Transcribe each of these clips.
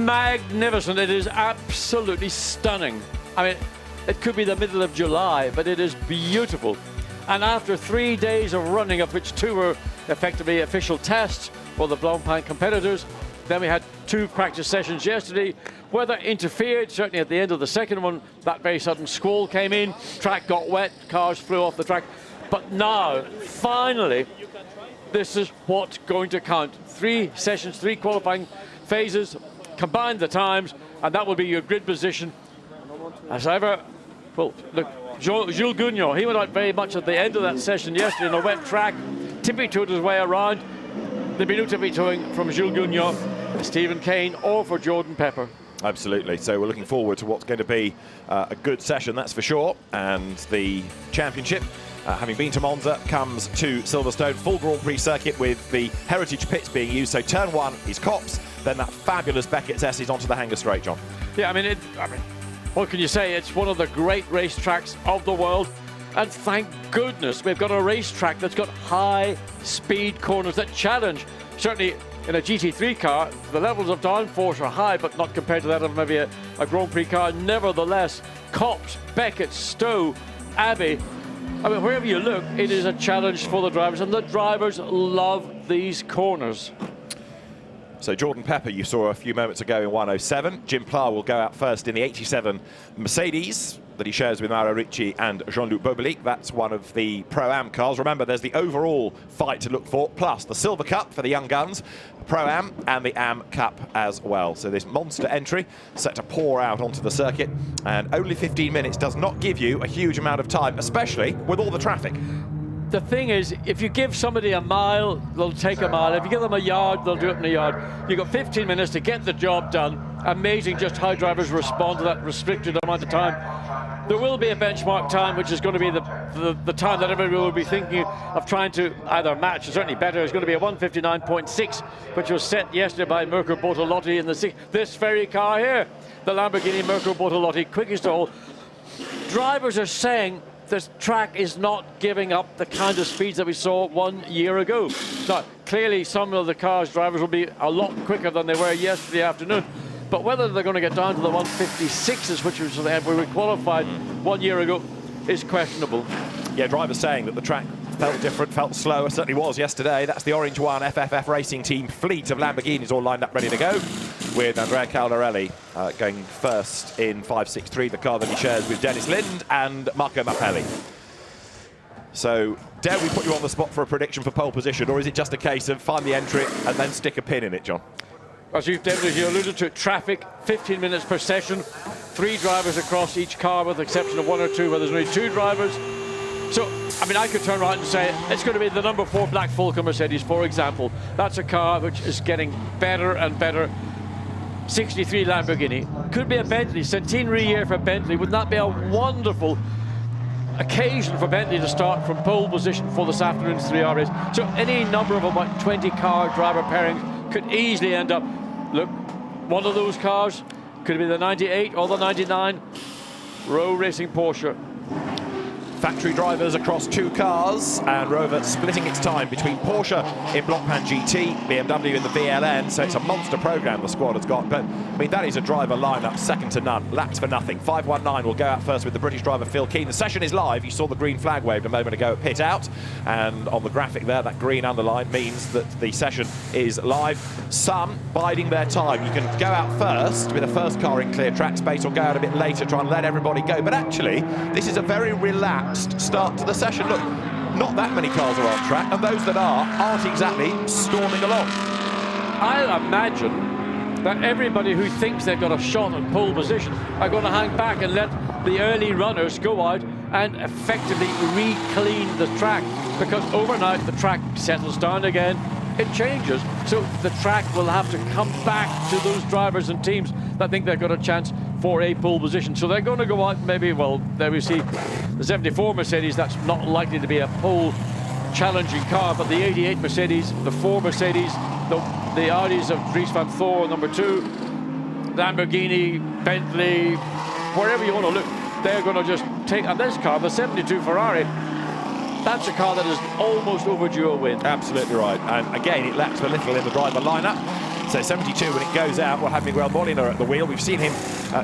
magnificent. It is absolutely stunning. I mean, it could be the middle of July, but it is beautiful. And after 3 days of running, of which 2 were effectively official tests for the Blancpain competitors, then we had 2 practice sessions yesterday. Weather interfered, certainly at the end of the second one. That very sudden squall came in, track got wet, cars flew off the track. But now, finally, this is what's going to count. 3 sessions, 3 qualifying phases, combine the times, and that will be your grid position. As ever, well, look, Jules Gounon, he went out very much at the end of that session yesterday on a wet track, tippy-toed his way around. There'll be no tippy-toeing from Jules Gounon, Stephen Kane, or for Jordan Pepper. Absolutely. So we're looking forward to what's going to be a good session, that's for sure. And the championship, having been to Monza, comes to Silverstone. Full Grand Prix circuit with the heritage pits being used. So turn 1 is Copse, then that fabulous Beckett's S is onto the Hanger Straight, John. Yeah, I mean, what can you say? It's one of the great racetracks of the world. And thank goodness we've got a racetrack that's got high-speed corners that challenge. Certainly in a GT3 car, the levels of downforce are high, but not compared to that of maybe a Grand Prix car. Nevertheless, Copse, Beckett, Stowe, Abbey, I mean, wherever you look, it is a challenge for the drivers, and the drivers love these corners. So Jordan Pepper, you saw a few moments ago in 107. Jim Pla will go out first in the 87 Mercedes that he shares with Mauro Ricci and Jean-Luc Bobelic. That's one of the Pro-Am cars. Remember, there's the overall fight to look for, plus the Silver Cup for the young guns, Pro-Am, and the Am Cup as well. So this monster entry set to pour out onto the circuit, and only 15 minutes does not give you a huge amount of time, especially with all the traffic. The thing is, if you give somebody a mile, they'll take a mile. If you give them a yard, they'll do it in a yard. You've got 15 minutes to get the job done. Amazing just how drivers respond to that restricted amount of time. There will be a benchmark time, which is going to be the time that everybody will be thinking of trying to either match, or certainly better. It's going to be a 1:59.6, which was set yesterday by Mirko Bortolotti in this very car here, the Lamborghini Mirko Bortolotti, quickest of all. Drivers are saying this track is not giving up the kind of speeds that we saw 1 year ago. Now, clearly some of the cars' drivers will be a lot quicker than they were yesterday afternoon, but whether they're going to get down to the 156s, which was where we qualified 1 year ago, is questionable. Yeah, drivers saying that the track felt different, felt slower, certainly was yesterday. That's the Orange One FFF Racing Team fleet of Lamborghinis all lined up ready to go, with Andrea Caldarelli going first in 563, the car that he shares with Dennis Lind and Marco Mappelli. So, dare we put you on the spot for a prediction for pole position, or is it just a case of find the entry and then stick a pin in it, John? As you alluded to, traffic, 15 minutes per session, 3 drivers across each car with the exception of 1 or 2 where there's only 2 drivers. So, I mean, I could turn around and say it's going to be the number 4 Black Fulcrum Mercedes, for example. That's a car which is getting better and better. 63 Lamborghini. Could be a Bentley, centenary year for Bentley. Would that be a wonderful occasion for Bentley to start from pole position for this afternoon's 3-hour race? So any number of about 20 car driver pairings could easily end up, look, one of those cars could be the 98 or the 99 Rowe Racing Porsche. Factory drivers across 2 cars, and Rover splitting its time between Porsche in Blancpain GT, BMW in the VLN, so it's a monster programme the squad has got. But, I mean, that is a driver lineup second to none, laps for nothing. 519 will go out first with the British driver Phil Keane. The session is live. You saw the green flag waved a moment ago at pit out, and on the graphic there, that green underline means that the session is live. Some biding their time. You can go out first with the first car in clear track space, or go out a bit later, try and let everybody go. But actually, this is a very relaxed start to the session. Look, not that many cars are on track, and those that aren't exactly storming along. I'll imagine that everybody who thinks they've got a shot at pole position are going to hang back and let the early runners go out and effectively re-clean the track, because overnight the track settles down again, it changes. So the track will have to come back to those drivers and teams that think they've got a chance for a pole position. So they're going to go out maybe, well, there we see the 74 Mercedes, that's not likely to be a pole challenging car, but the 88 Mercedes, the 4 Mercedes, the Audis of Dries van Thor, number 2, Lamborghini, Bentley, wherever you want to look, they're going to just take, and this car, the 72 Ferrari, that's a car that is almost overdue a win. Absolutely right. And again, it lacks a little in the driver lineup. So 72 when it goes out, we'll have Miguel Moehle at the wheel. We've seen him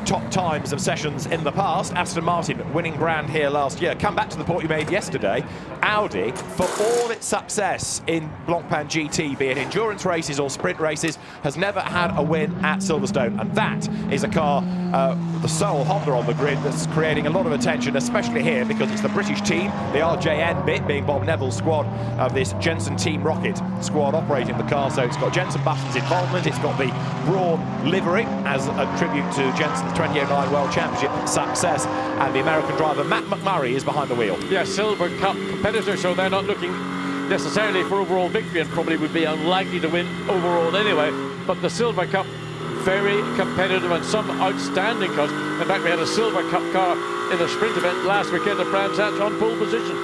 top times of sessions in the past. Aston Martin, winning brand here last year. Come back to the point you made yesterday. Audi, for all its success in Blancpain GT, be it endurance races or sprint races, has never had a win at Silverstone. And that is a car, the sole Honda on the grid, that's creating a lot of attention, especially here, because it's the British team, the RJN bit, being Bob Neville's squad of this Jensen Team Rocket squad operating the car. So it's got Jensen Button's involvement, it's got the Brawn livery as a tribute to Jensen's 2009 World Championship success, and the American driver Matt McMurray is behind the wheel. Yeah, Silver Cup competitor, so they're not looking necessarily for overall victory, and probably would be unlikely to win overall anyway. But the Silver Cup, very competitive, and some outstanding cars. In fact, we had a Silver Cup car in a sprint event last weekend at Brands Hatch on pole position.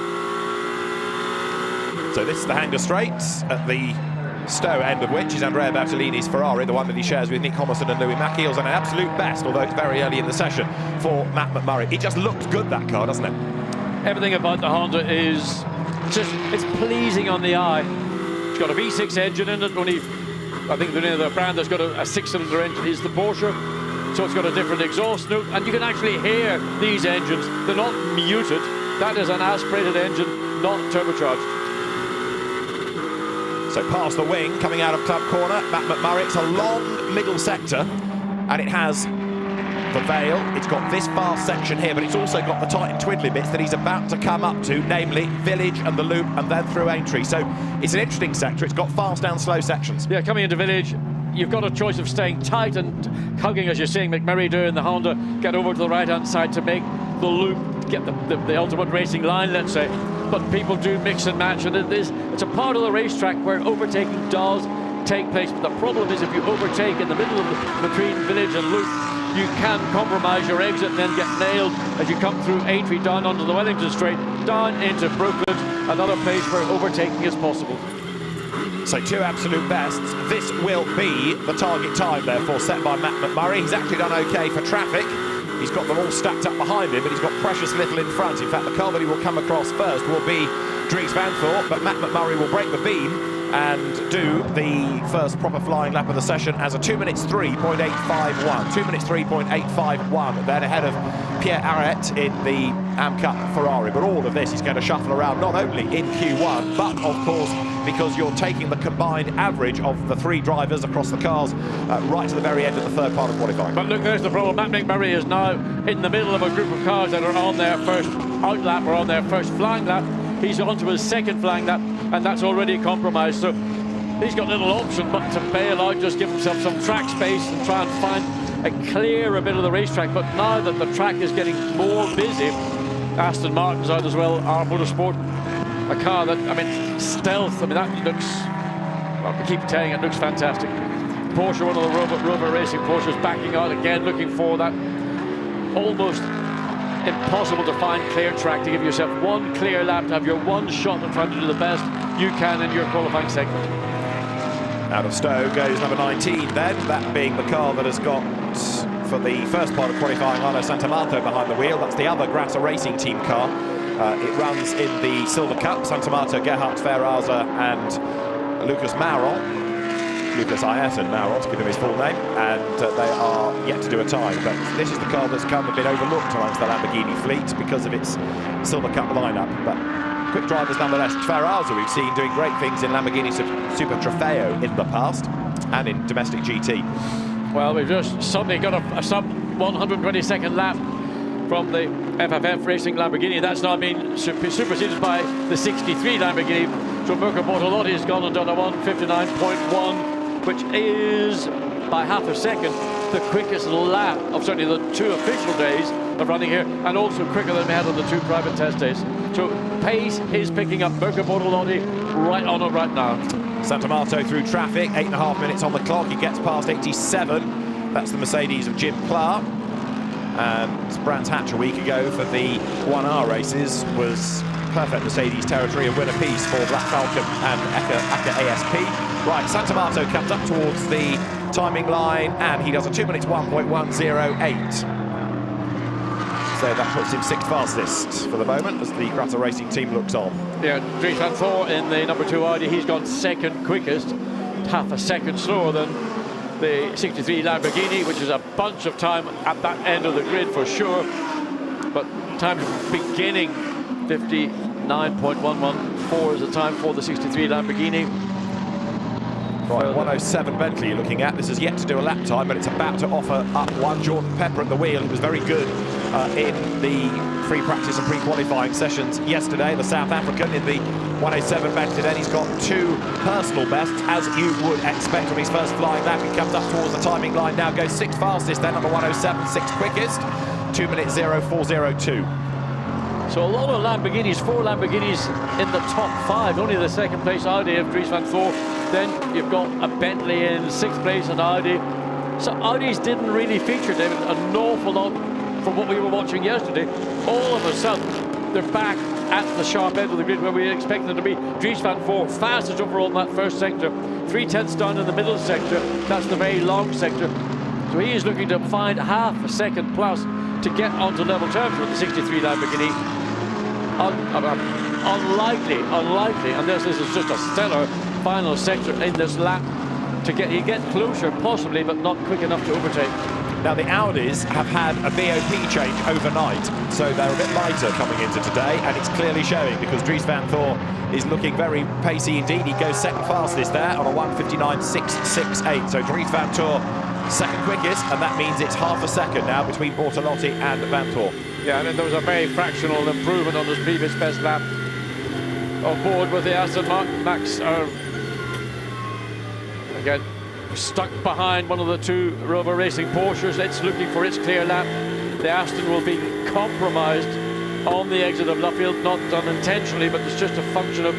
So this is the Hanger Straights, at the Stowe end of which is Andrea Bertolini's Ferrari, the one that he shares with Nick Homerson and Louis Mackey. Was an absolute best, although it's very early in the session, for Matt McMurray. It just looks good, that car, doesn't it? Everything about the Honda is just, it's pleasing on the eye. It's got a V6 engine in it. Only, I think the only other brand that's got a six-cylinder engine is the Porsche. So it's got a different exhaust note, and you can actually hear these engines. They're not muted. That is an aspirated engine, not turbocharged. So past the wing, coming out of club corner, Matt McMurray. It's a long middle sector, and it has the Vale. It's got this fast section here, but it's also got the tight and twiddly bits that he's about to come up to, namely Village and the Loop, and then through Aintree. So it's an interesting sector. It's got fast and slow sections. Yeah, coming into Village, you've got a choice of staying tight and hugging, as you're seeing McMurray do in the Honda, get over to the right-hand side to make the loop, get the ultimate racing line, let's say. But people do mix and match, and it's a part of the racetrack where overtaking does take place. But the problem is, if you overtake in the middle of between Village and Loop, you can compromise your exit and then get nailed as you come through Aintree down onto the Wellington Straight, down into Brooklands, another place where overtaking is possible. So two absolute bests. This will be the target time, therefore, set by Matt McMurray. He's actually done okay for traffic. He's got them all stacked up behind him, but he's got precious little in front. In fact, the car that he will come across first will be Dries Van Thorp, but Matt McMurray will break the beam and do the first proper flying lap of the session as a 2 minutes 3.851. 2 minutes 3.851, then ahead of Pierre Arret in the AmCup Ferrari. But all of this is going to shuffle around not only in Q1, but of course because you're taking the combined average of the three drivers across the cars right to the very end of the third part of qualifying. But look, there's the problem. Matt McMurray is now in the middle of a group of cars that are on their first out lap or on their first flying lap. He's on to his second flying lap, and that's already compromised. So he's got little option but to bail out, just give himself some track space and try and find a clearer bit of the racetrack. But now that the track is getting more busy, Aston Martin's out as well, our Motorsport, a car that, I mean, stealth, I mean, that looks, well, we keep telling it looks fantastic. Porsche, one of the Rover Racing Porsches, backing out again, looking for that almost impossible to find clear track, to give yourself one clear lap, to have your one shot and trying to do the best you can in your qualifying segment. Out of Stowe goes number 19 then, that being the car that has got, for the first part of qualifying, Arno Santamato behind the wheel. That's the other Grasser Racing Team car. It runs in the Silver Cup. Santamato, Gerhard Verraza and Lucas Maron. Lucas Ayatan Maron, to give him his full name, and they are yet to do a time. But this is the car that's come a bit overlooked amongst the Lamborghini fleet because of its Silver Cup lineup. But quick drivers nonetheless. Verraza we've seen doing great things in Lamborghini Super Trofeo in the past and in domestic GT. Well, we've just suddenly got a sub 122nd lap from the FFF Racing Lamborghini. That's now been superseded by the 63 Lamborghini. So Mirko Bortolotti has gone and done a 1:59.1, which is by half a second the quickest lap of certainly the two official days of running here, and also quicker than we had on the two private test days. So pace is picking up. Mirko Bortolotti right on it right now. Santamato through traffic, 8.5 minutes on the clock. He gets past 87. That's the Mercedes of Jim Pla. And Brands Hatch a week ago for the 1R races was perfect Mercedes territory, a win apiece for Black Falcon and Aka ASP. Right, Santamato comes up towards the timing line and he does a 2 minutes 1.108. So that puts him sixth fastest for the moment as the Grasser Racing Team looks on. Yeah, Dries Van Thor in the number 2 Audi, he's gone second quickest, half a second slower than the 63 Lamborghini, which is a bunch of time at that end of the grid for sure. But time beginning 59.114 is the time for the 63 Lamborghini. Right, 107 Bentley you're looking at. This is yet to do a lap time, but it's about to offer up one. Jordan Pepper at the wheel. He was very good in the free practice and pre-qualifying sessions yesterday. The South African in the 107 Bentley. Then he's got 2 personal bests, as you would expect on his first flying lap. He comes up towards the timing line now, goes 6th fastest, then on the 107, 6th quickest, 2 minutes 0402. So a lot of Lamborghinis, 4 Lamborghinis in the top 5. Only the second place Audi of Dries van Voor. Then you've got a Bentley in 6th place and Audi. So Audis didn't really feature, David, an awful lot from what we were watching yesterday. All of a sudden, they're back at the sharp end of the grid where we expect them to be. Dries van Voor, fastest overall in that first sector. 3/10 down in the middle sector. That's the very long sector. So he is looking to find half a second plus to get onto level terms with the 63 Lamborghini. Unlikely, and this is just a stellar final sector in this lap to get. He gets closer possibly, but not quick enough to overtake. Now the Audis have had a BOP change overnight, so they're a bit lighter coming into today, and it's clearly showing because Dries van Voor is looking very pacey indeed. He goes 2nd fastest there on a 1:59.668. So Dries van Voor 2nd quickest, and that means it's half a second now between Bortolotti and Van Voor. Yeah, I mean, there was a very fractional improvement on his previous best lap. On board with the Aston Max, again, stuck behind one of the 2 Rover Racing Porsches. It's looking for its clear lap. The Aston will be compromised on the exit of Luffield, not done intentionally, but it's just a function of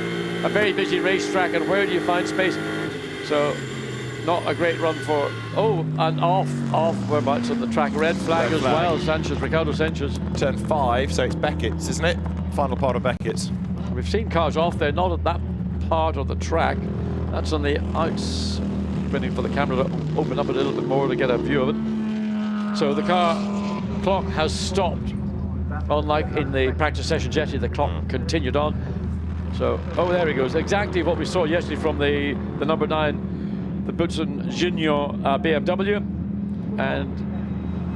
a very busy racetrack and where do you find space. So, not a great run for, and off, whereabouts on the track. Red flag as well, Ricardo Sanchez. Turn 5, so it's Beckett's, isn't it? Final part of Beckett's. We've seen cars off there, not at that part of the track. That's on the outs. Waiting for the camera to open up a little bit more to get a view of it. So the clock has stopped. Unlike in the practice session yesterday, the clock continued on. So, there he goes. Exactly what we saw yesterday from the number 9, the Butson Junior BMW. And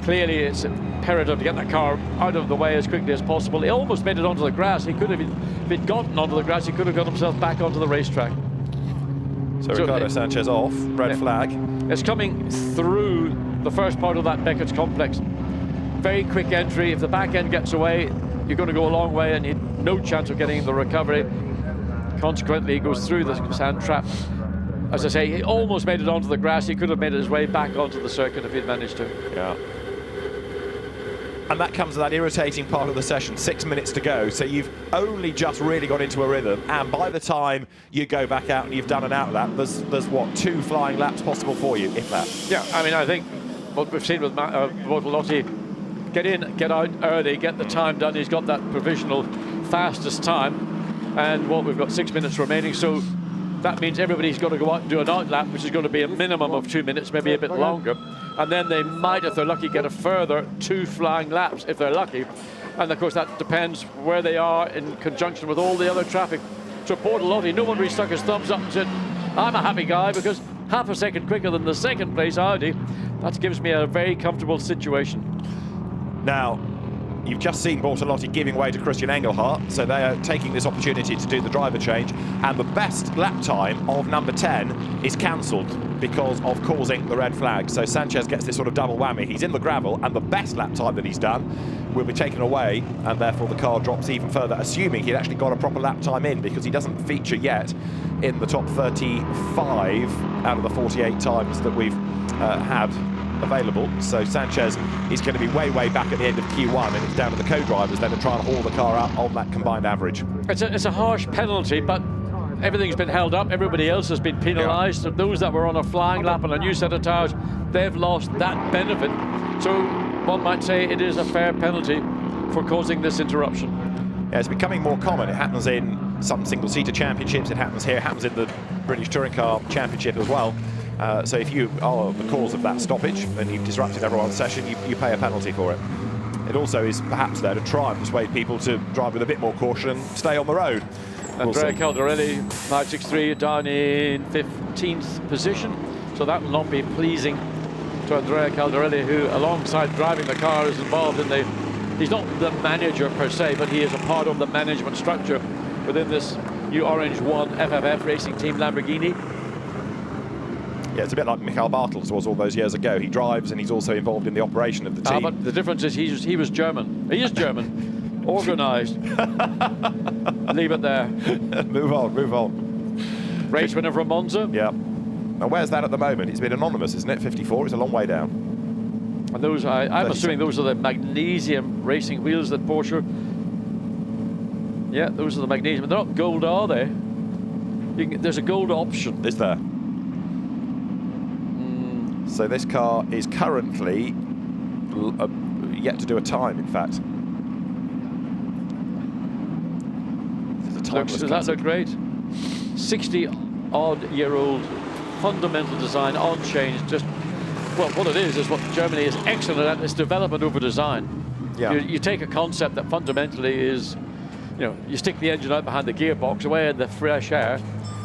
clearly it's imperative to get that car out of the way as quickly as possible. He almost made it onto the grass. He could have, if he'd gotten onto the grass, he could have got himself back onto the racetrack. So Ricardo Sanchez off, red flag. It's coming through the first part of that Beckett's complex. Very quick entry. If the back end gets away, you're going to go a long way and you've no chance of getting the recovery. Consequently, he goes through the sand trap. As I say, he almost made it onto the grass. He could have made his way back onto the circuit if he'd managed to. Yeah. And that comes to that irritating part of the session, 6 minutes to go. So you've only just really got into a rhythm. And by the time you go back out and you've done an out lap, there's what, 2 flying laps possible for you, if that? Yeah, I mean, I think what we've seen with Bortolotti, get in, get out early, get the time done. He's got that provisional fastest time. And we've got 6 minutes remaining. So that means everybody's got to go out and do an out lap, which is going to be a minimum of 2 minutes, maybe a bit longer. And then they might, if they're lucky, get a further 2 flying laps, if they're lucky. And of course, that depends where they are in conjunction with all the other traffic. So Bortolotti, no one really stuck his thumbs up and said, I'm a happy guy because half a second quicker than the second place Audi. That gives me a very comfortable situation. Now, you've just seen Bortolotti giving way to Christian Engelhardt, so they are taking this opportunity to do the driver change, and the best lap time of number 10 is cancelled because of causing the red flag. So Sanchez gets this sort of double whammy. He's in the gravel, and the best lap time that he's done will be taken away, and therefore the car drops even further, assuming he'd actually got a proper lap time in, because he doesn't feature yet in the top 35 out of the 48 times that we've had available. So Sanchez is going to be way back at the end of Q1, and it's down to the co-drivers then to try and haul the car up on that combined average. It's a harsh penalty, but everything's been held up. Everybody else has been penalised. Yeah. Those that were on a flying lap on a new set of tyres, they've lost that benefit. So one might say it is a fair penalty for causing this interruption. Yeah, it's becoming more common. It happens in some single-seater championships. It happens here. It happens in the British Touring Car Championship as well. So if you are the cause of that stoppage and you've disrupted everyone's session, you pay a penalty for it. It also is perhaps there to try and persuade people to drive with a bit more caution and stay on the road. Andrea Caldarelli, 563, down in 15th position. So that will not be pleasing to Andrea Caldarelli, who, alongside driving the car, is involved in the... He's not the manager per se, but he is a part of the management structure within this new Orange 1 FFF racing team Lamborghini. Yeah, it's a bit like Michael Bartels was all those years ago. He drives and he's also involved in the operation of the team. But the difference is he was German. He is German. Organised. Leave it there. Move on, move on. Race winner from Monza. Yeah. And where's that at the moment? It's been anonymous, isn't it? 54, it's a long way down. And those, I'm assuming those are the magnesium racing wheels that Porsche... Yeah, those are the magnesium. They're not gold, are they? There's a gold option. Is there? So this car is currently yet to do a time, in fact. Does that look great? 60-odd-year-old fundamental design, unchanged. Just, well, what it is what Germany is excellent at, is development over design. Yeah. You take a concept that fundamentally is, you know, you stick the engine out behind the gearbox, away in the fresh air,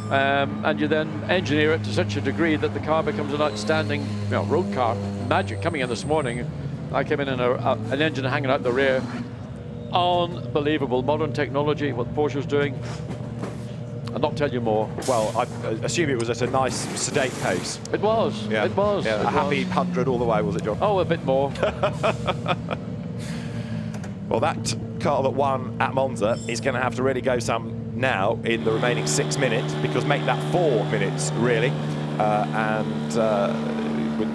and you then engineer it to such a degree that the car becomes an outstanding, you know, road car. Magic. Coming in this morning, I came in an engine hanging out the rear. Unbelievable modern technology, what Porsche's doing. I'll not tell you more. Well, I assume it was at a nice, sedate pace. It was. Yeah. It was. Yeah, a happy 100 all the way, was it, John? Oh, a bit more. Well, that car that won at Monza is going to have to really go some now in the remaining 6 minutes, because make that 4 minutes, really.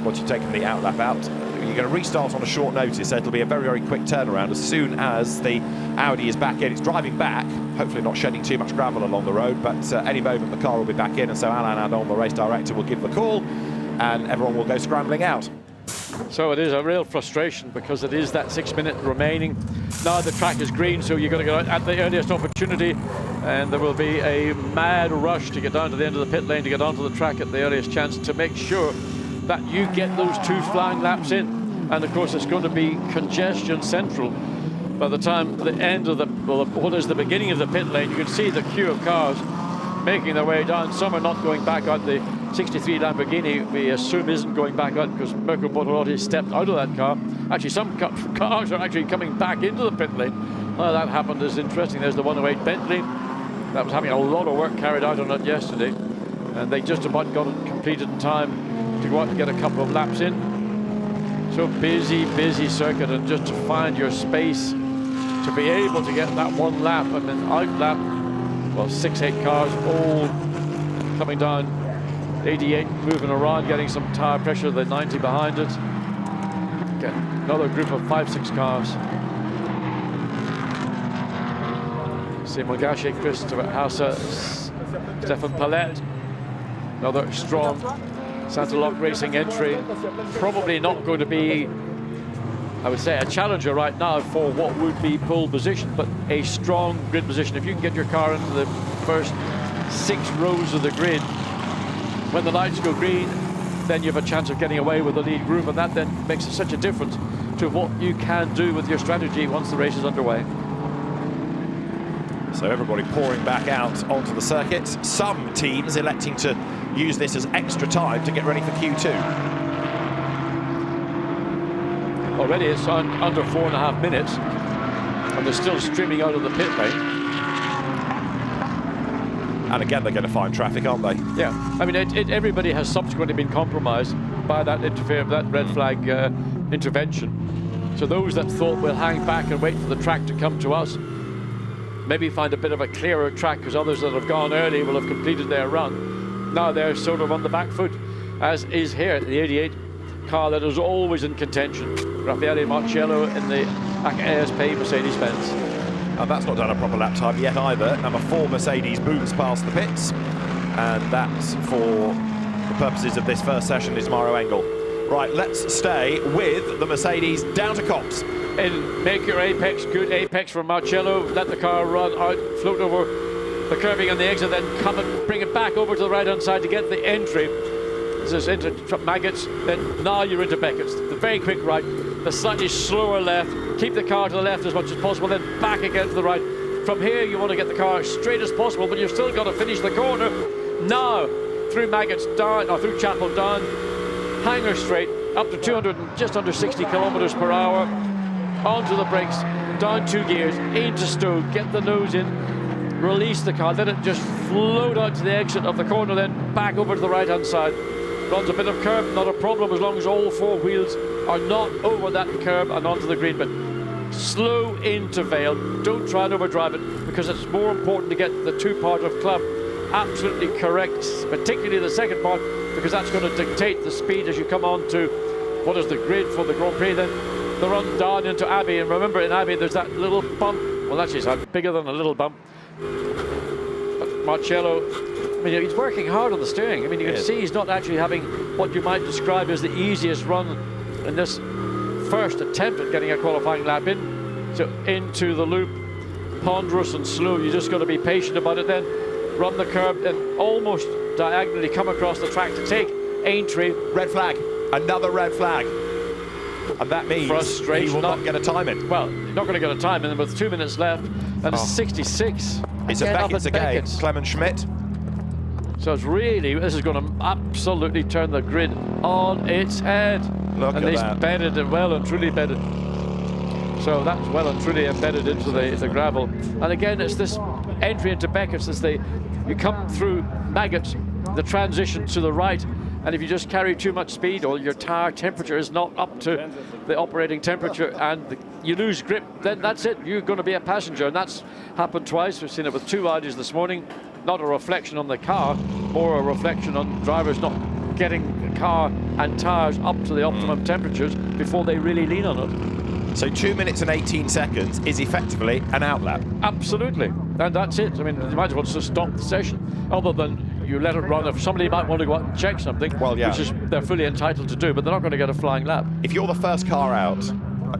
Once you've taken the outlap out, you're going to restart on a short notice, so it'll be a very, very quick turnaround as soon as the Audi is back in. It's driving back, hopefully not shedding too much gravel along the road, but any moment the car will be back in, and so Alain Adon, the race director, will give the call, and everyone will go scrambling out. So it is a real frustration, because it is that 6 minute remaining. Now the track is green, so you've got to go out at the earliest opportunity, and there will be a mad rush to get down to the end of the pit lane, to get onto the track at the earliest chance, to make sure that you get those 2 flying laps in. And of course it's going to be congestion central by the time the end of the, well, what is the beginning of the pit lane. You can see the queue of cars making their way down. Some are not going back out. The 63 Lamborghini, we assume, isn't going back out because Mirko Bortolotti stepped out of that car. Actually, some cars are actually coming back into the pit lane. How that happened is interesting. There's the 108 Bentley. That was having a lot of work carried out on it yesterday, and they just about got it completed in time to go out and get a couple of laps in. So busy circuit, and just to find your space to be able to get that 1 lap and then out lap. Well, 6-8 cars all coming down. 88 moving around, getting some tire pressure, the 90 behind it. Okay, another group of 5-6 cars. Simon Gachet, Christopher Hauser, Stefan Palette. Another strong Santa-Lock Racing entry. Probably not going to be, I would say, a challenger right now for what would be pole position, but a strong grid position. If you can get your car into the first 6 rows of the grid, when the lights go green, then you have a chance of getting away with the lead group, and that then makes such a difference to what you can do with your strategy once the race is underway. So everybody pouring back out onto the circuit. Some teams electing to use this as extra time to get ready for Q2. Already it's under 4.5 minutes, and they're still streaming out of the pit lane. And again, they're going to find traffic, aren't they? Yeah, I mean, everybody has subsequently been compromised by that red flag intervention. So those that thought we'll hang back and wait for the track to come to us, maybe find a bit of a clearer track, because others that have gone early will have completed their run. Now they're sort of on the back foot, as is here the 88 car that is always in contention. Raffaele Marcello in the ASP Mercedes-Benz. And that's not done a proper lap time yet either. Number 4 Mercedes booms past the pits, and that's for the purposes of this first session is Mauro Engel. Right, let's stay with the Mercedes down to Cops. And make your apex, good apex from Marcello. Let the car run out, float over the curving on the exit, then come and bring it back over to the right-hand side to get the entry. This is into Maggots, then now you're into Beckett's. The very quick right, the slightly slower left, keep the car to the left as much as possible, then back again to the right. From here, you want to get the car straight as possible, but you've still got to finish the corner. Now, through Maggots down, or through Chapel down, Hanger straight, up to 200 and just under 60 kilometers per hour, onto the brakes, down 2 gears, into Stowe, get the nose in, release the car, let it just float out to the exit of the corner, then back over to the right-hand side. Runs a bit of curb, not a problem as long as all 4 wheels are not over that curb and onto the green, but slow into Vale. Don't try and overdrive it, because it's more important to get the 2-part of club absolutely correct, particularly the second part, because that's going to dictate the speed as you come on to what is the grid for the Grand Prix. Then the run down into Abbey, and remember in Abbey there's that little bump. Well, actually it's bigger than a little bump. But Marcello, I mean, he's working hard on the steering. I mean, you can see he's not actually having what you might describe as the easiest run in this first attempt at getting a qualifying lap in. So into the loop, ponderous and slow. You just got to be patient about it. Then run the curb and almost diagonally come across the track to take Aintree. Red flag, another red flag. And that means he will not get a time in. Well, not going to get a time in with 2 minutes left, and it's 66. It's a Beckett's again, Clement Schmidt. So it's really, this is going to absolutely turn the grid on its head. Look and at they've that. bedded it well and truly bedded. So that's well and truly embedded into the gravel. And again, it's this entry into Beckett's as you come through Maggots, the transition to the right, and if you just carry too much speed or your tire temperature is not up to the operating temperature and you lose grip, then that's it. You're going to be a passenger, and that's happened twice. We've seen it with 2 Audis this morning. Not a reflection on the car, more a reflection on drivers not getting the car and tires up to the optimum temperatures before they really lean on it. So 2 minutes and 18 seconds is effectively an outlap. Absolutely, and that's it. I mean, you might as well just stop the session, other than you let it run. If somebody might want to go out and check something, well, yeah, which is they're fully entitled to do, but they're not going to get a flying lap. If you're the first car out,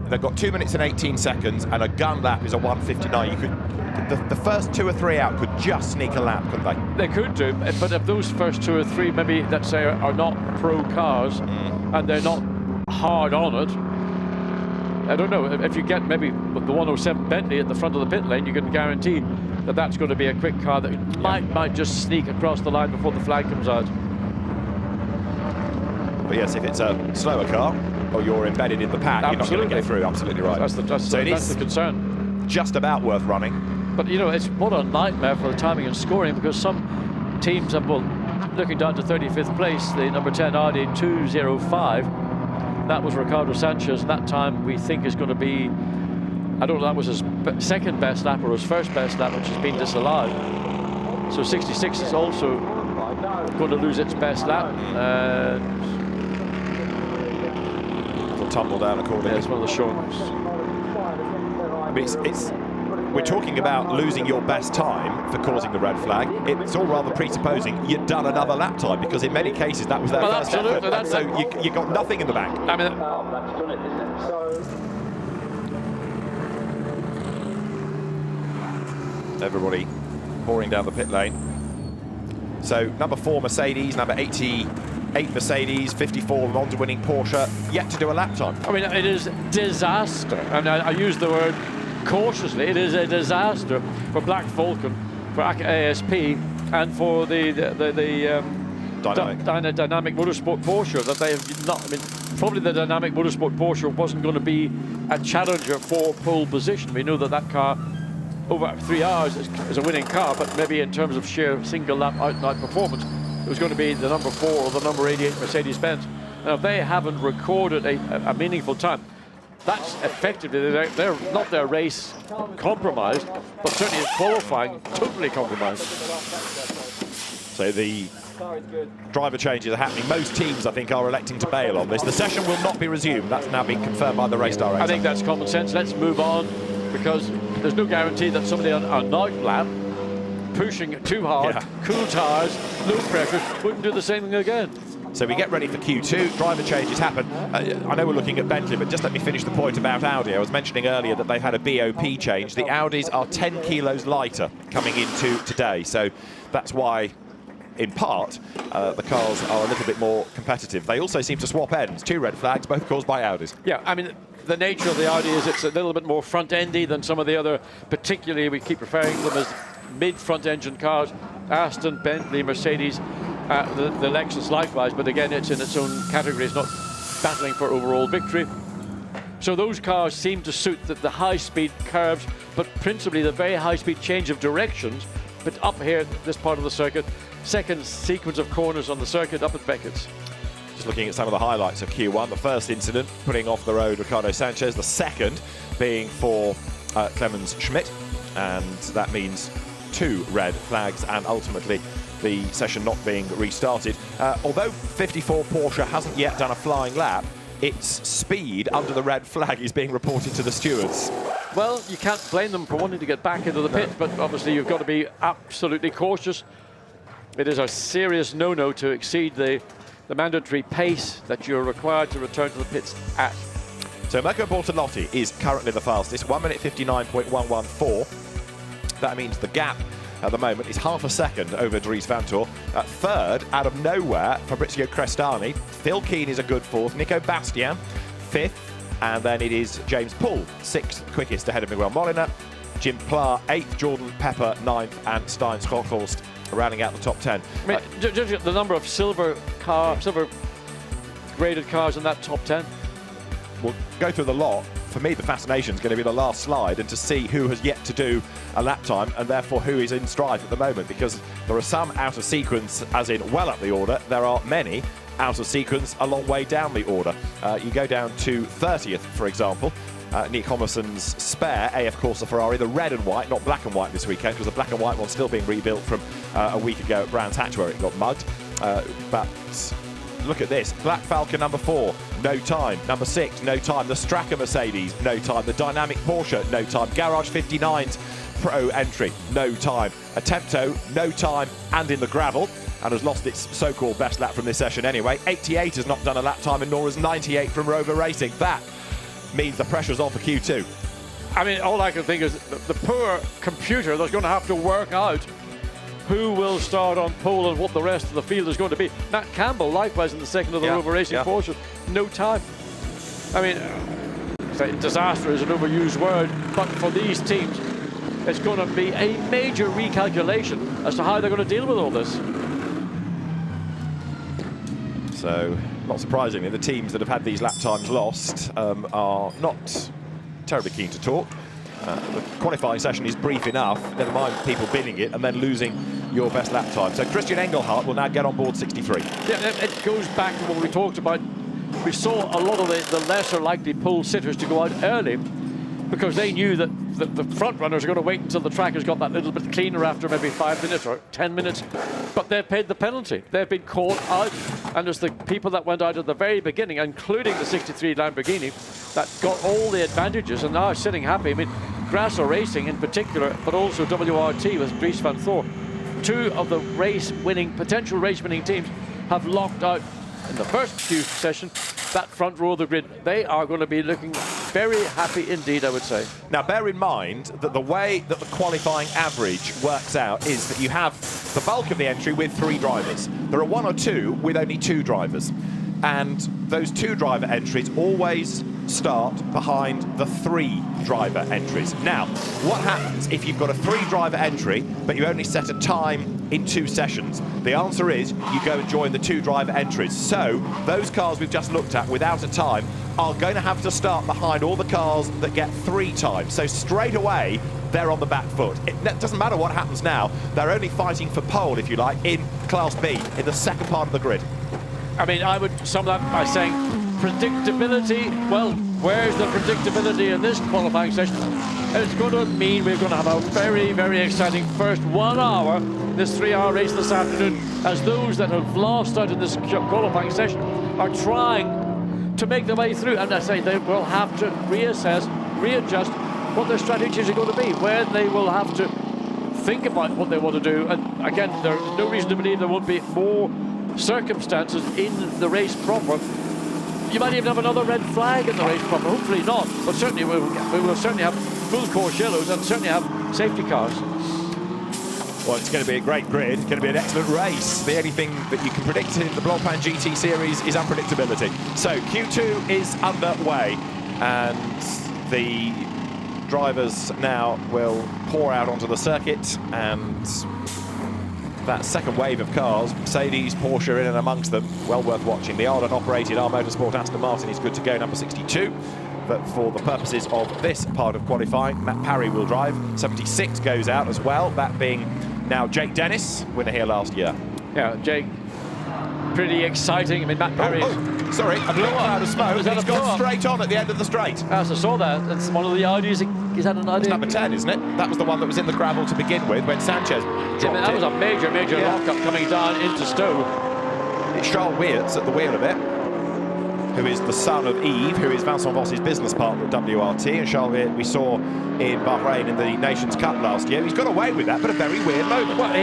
they've got 2 minutes and 18 seconds, and a gun lap is a 1:59. You could, the first 2 or 3 out could just sneak a lap, couldn't they? They could do, but if those first 2 or 3, maybe let's say, are not pro cars and they're not hard on it, I don't know, if you get maybe the 107 Bentley at the front of the pit lane, you can guarantee that that's going to be a quick car that might just sneak across the line before the flag comes out. But yes, if it's a slower car, or you're embedded in the pack, you're not going to get through. Absolutely right. That's the concern. Just about worth running. But you know, it's what a nightmare for the timing and scoring, because some teams have, well, looking down to 35th place, the number 10 Audi 205. That was Ricardo Sanchez, and that time we think is going to be, I don't know, that was his second best lap or his first best lap, which has been disallowed. So 66 is also going to lose its best lap. It'll tumble down accordingly. Yeah, it's one of the shorts. I mean, we're talking about losing your best time for causing the red flag. It's all rather presupposing you'd done another lap time, because in many cases that was their first effort. So you got nothing in the bank. I mean, everybody pouring down the pit lane. So number 4 Mercedes, number 88 Mercedes, 54 Monza-winning Porsche, yet to do a lap time. I mean, it is disaster, and I use the word cautiously. It is a disaster for Black Falcon, for ASP, and for the Dynamic Motorsport Porsche, that they have not. I mean, probably the Dynamic Motorsport Porsche wasn't going to be a challenger for pole position. We know that car over 3 hours is a winning car, but maybe in terms of sheer single lap out-and-out performance, it was going to be the number 4 or the number 88 Mercedes-Benz. And if they haven't recorded a meaningful time, that's effectively, they're not their race compromised, but certainly it's qualifying totally compromised. So the driver changes are happening. Most teams, I think, are electing to bail on this. The session will not be resumed. That's now been confirmed by the race director. I think that's common sense. Let's move on, because there's no guarantee that somebody on a night lap, pushing too hard, cool tires, low pressure, wouldn't do the same thing again. So we get ready for Q2. Driver changes happen. I know we're looking at Bentley, but just let me finish the point about Audi. I was mentioning earlier that they've had a BOP change. The Audis are 10 kilos lighter coming into today. So that's why, in part, the cars are a little bit more competitive. They also seem to swap ends. 2 red flags, both caused by Audis. Yeah, I mean, the nature of the Audi is it's a little bit more front-endy than some of the other, particularly we keep referring to them as mid-front engine cars. Aston, Bentley, Mercedes. The Lexus likewise, but again, it's in its own category. It's not battling for overall victory. So those cars seem to suit the high-speed curves, but principally the very high-speed change of directions. But up here, this part of the circuit, second sequence of corners on the circuit up at Beckett's. Just looking at some of the highlights of Q1. The first incident, putting off the road Ricardo Sanchez. The second being for Clemens Schmidt, and that means 2 red flags and ultimately the session not being restarted. Although 54 Porsche hasn't yet done a flying lap, its speed under the red flag is being reported to the stewards. Well, you can't blame them for wanting to get back into the pit, but obviously you've got to be absolutely cautious. It is a serious no-no to exceed the mandatory pace that you're required to return to the pits at. So Marco Bortolotti is currently the fastest, 1 minute 59.114. That means the gap at the moment is half a second over Dries Vanthoor. Third, out of nowhere, Fabrizio Crestani. Phil Keane is a good fourth. Nico Bastian, 5th. And then it is James Poole, 6th quickest ahead of Miguel Molina. Jim Pla, 8th. Jordan Pepper, 9th. And Stein Schockhorst rounding out the top 10. I mean, just the number of silver graded cars in that top 10. We'll go through the lot. For me, the fascination is going to be the last slide and to see who has yet to do a lap time and therefore who is in stride at the moment, because there are some out of sequence, as in well up the order. There are many out of sequence a long way down the order. You go down to 30th, for example. Nick Homerson's spare AF Corsa Ferrari, the red and white, not black and white this weekend, because the black and white one's still being rebuilt from a week ago at Brands Hatch where it got mugged. But look at this. Black Falcon number 4, no time. Number 6, no time. The Straka Mercedes, no time. The Dynamic Porsche, no time. Garage 59's Pro entry, no time. Attempto, no time, and in the gravel, and has lost its so-called best lap from this session anyway. 88 has not done a lap time, and nor has 98 from Rover Racing. That means the pressure's on for Q2. I mean, all I can think is the poor computer that's going to have to work out who will start on pole and what the rest of the field is going to be. Matt Campbell, likewise, in the second of the Rover Racing Porsche, no time. I mean, disaster is an overused word, but for these teams, it's going to be a major recalculation as to how they're going to deal with all this. So, not surprisingly, the teams that have had these lap times lost are not terribly keen to talk. The qualifying session is brief enough, never mind people binning it and then losing your best lap time. So Christian Engelhardt will now get on board 63. Yeah, it goes back to what we talked about. We saw a lot of the lesser likely pole sitters to go out early because they knew that the front runners are going to wait until the track has got that little bit cleaner after maybe 5 minutes or 10 minutes. But they've paid the penalty. They've been caught out. And there's the people that went out at the very beginning, including the 63 Lamborghini, that got all the advantages and now are sitting happy. I mean, Grasser Racing in particular, but also WRT with Dries Vanthoor. 2 of the potential race-winning teams have locked out in the first Q session that front row of the grid. They are going to be looking very happy indeed, I would say. Now, bear in mind that the way that the qualifying average works out is that you have the bulk of the entry with 3 drivers. There are 1 or 2 with only 2 drivers. And those 2 driver entries always start behind the 3 driver entries. Now, what happens if you've got a 3 driver entry, but you only set a time in 2 sessions? The answer is you go and join the 2 driver entries. So those cars we've just looked at without a time are going to have to start behind all the cars that get 3 times. So straight away, they're on the back foot. It doesn't matter what happens now. They're only fighting for pole, if you like, in Class B, in the second part of the grid. I mean, I would sum that by saying predictability. Well, where's the predictability in this qualifying session? It's going to mean we're going to have a very, very exciting first 1 hour, this 3-hour race this afternoon, as those that have lost out in this qualifying session are trying to make their way through. And I say they will have to reassess, readjust what their strategies are going to be, where they will have to think about what they want to do. And again, there's no reason to believe there won't be more circumstances in the race proper. You might even have another red flag in the race proper, hopefully not, but certainly we will certainly have full course yellows and certainly have safety cars. Well, it's going to be a great grid. It's going to be an excellent race. The only thing that you can predict in the Blancpain GT series is unpredictability. So Q2 is underway, and the drivers now will pour out onto the circuit, and that second wave of cars, Mercedes, Porsche in and amongst them, well worth watching. The Ardent operated our Motorsport Aston Martin is good to go, number 62. But for the purposes of this part of qualifying, Matt Parry will drive. 76 goes out as well, that being now Jake Dennis, winner here last year. Yeah, Jake, pretty exciting. I mean, Matt Parry. Sorry, a blue cloud of smoke. He's gone straight on at the end of the straight. Yes, I saw that. That's one of the Audis. Is that an Audi? It's number 10, isn't it? That was the one that was in the gravel to begin with when Sanchez dropped it. That was a major lock-up coming down into Stowe. It's Charles Weirts at the wheel of it, who is the son of Yves, who is Vincent Voss's business partner at WRT, and Charles Weirts we saw in Bahrain in the Nations Cup last year. He's got away with that, but a very weird moment. Well,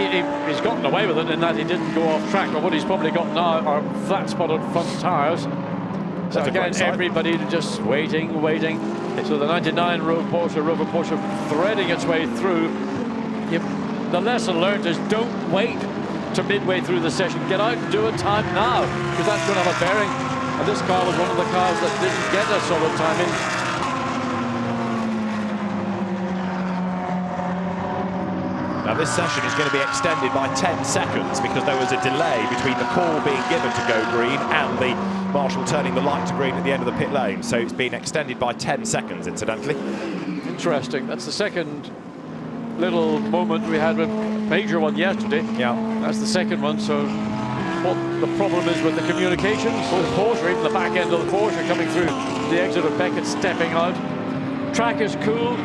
he's gotten away with it in that he didn't go off track, but what he's probably got now are flat-spotted front tyres. So again, everybody just waiting. So the 99 Rover Porsche threading its way through. The lesson learned is don't wait to midway through the session. Get out and do a time now, because that's going to have a bearing. And this car was one of the cars that didn't get a solid time in. Now this session is going to be extended by 10 seconds because there was a delay between the call being given to go green and the marshal turning the light to green at the end of the pit lane. So it's been extended by 10 seconds, incidentally. Interesting. That's the second little moment we had, a major one yesterday. Yeah. That's the second one. So what the problem is with the communications, both Porsche, even the back end of the Porsche coming through the exit of Beckett, stepping out. Track is cool.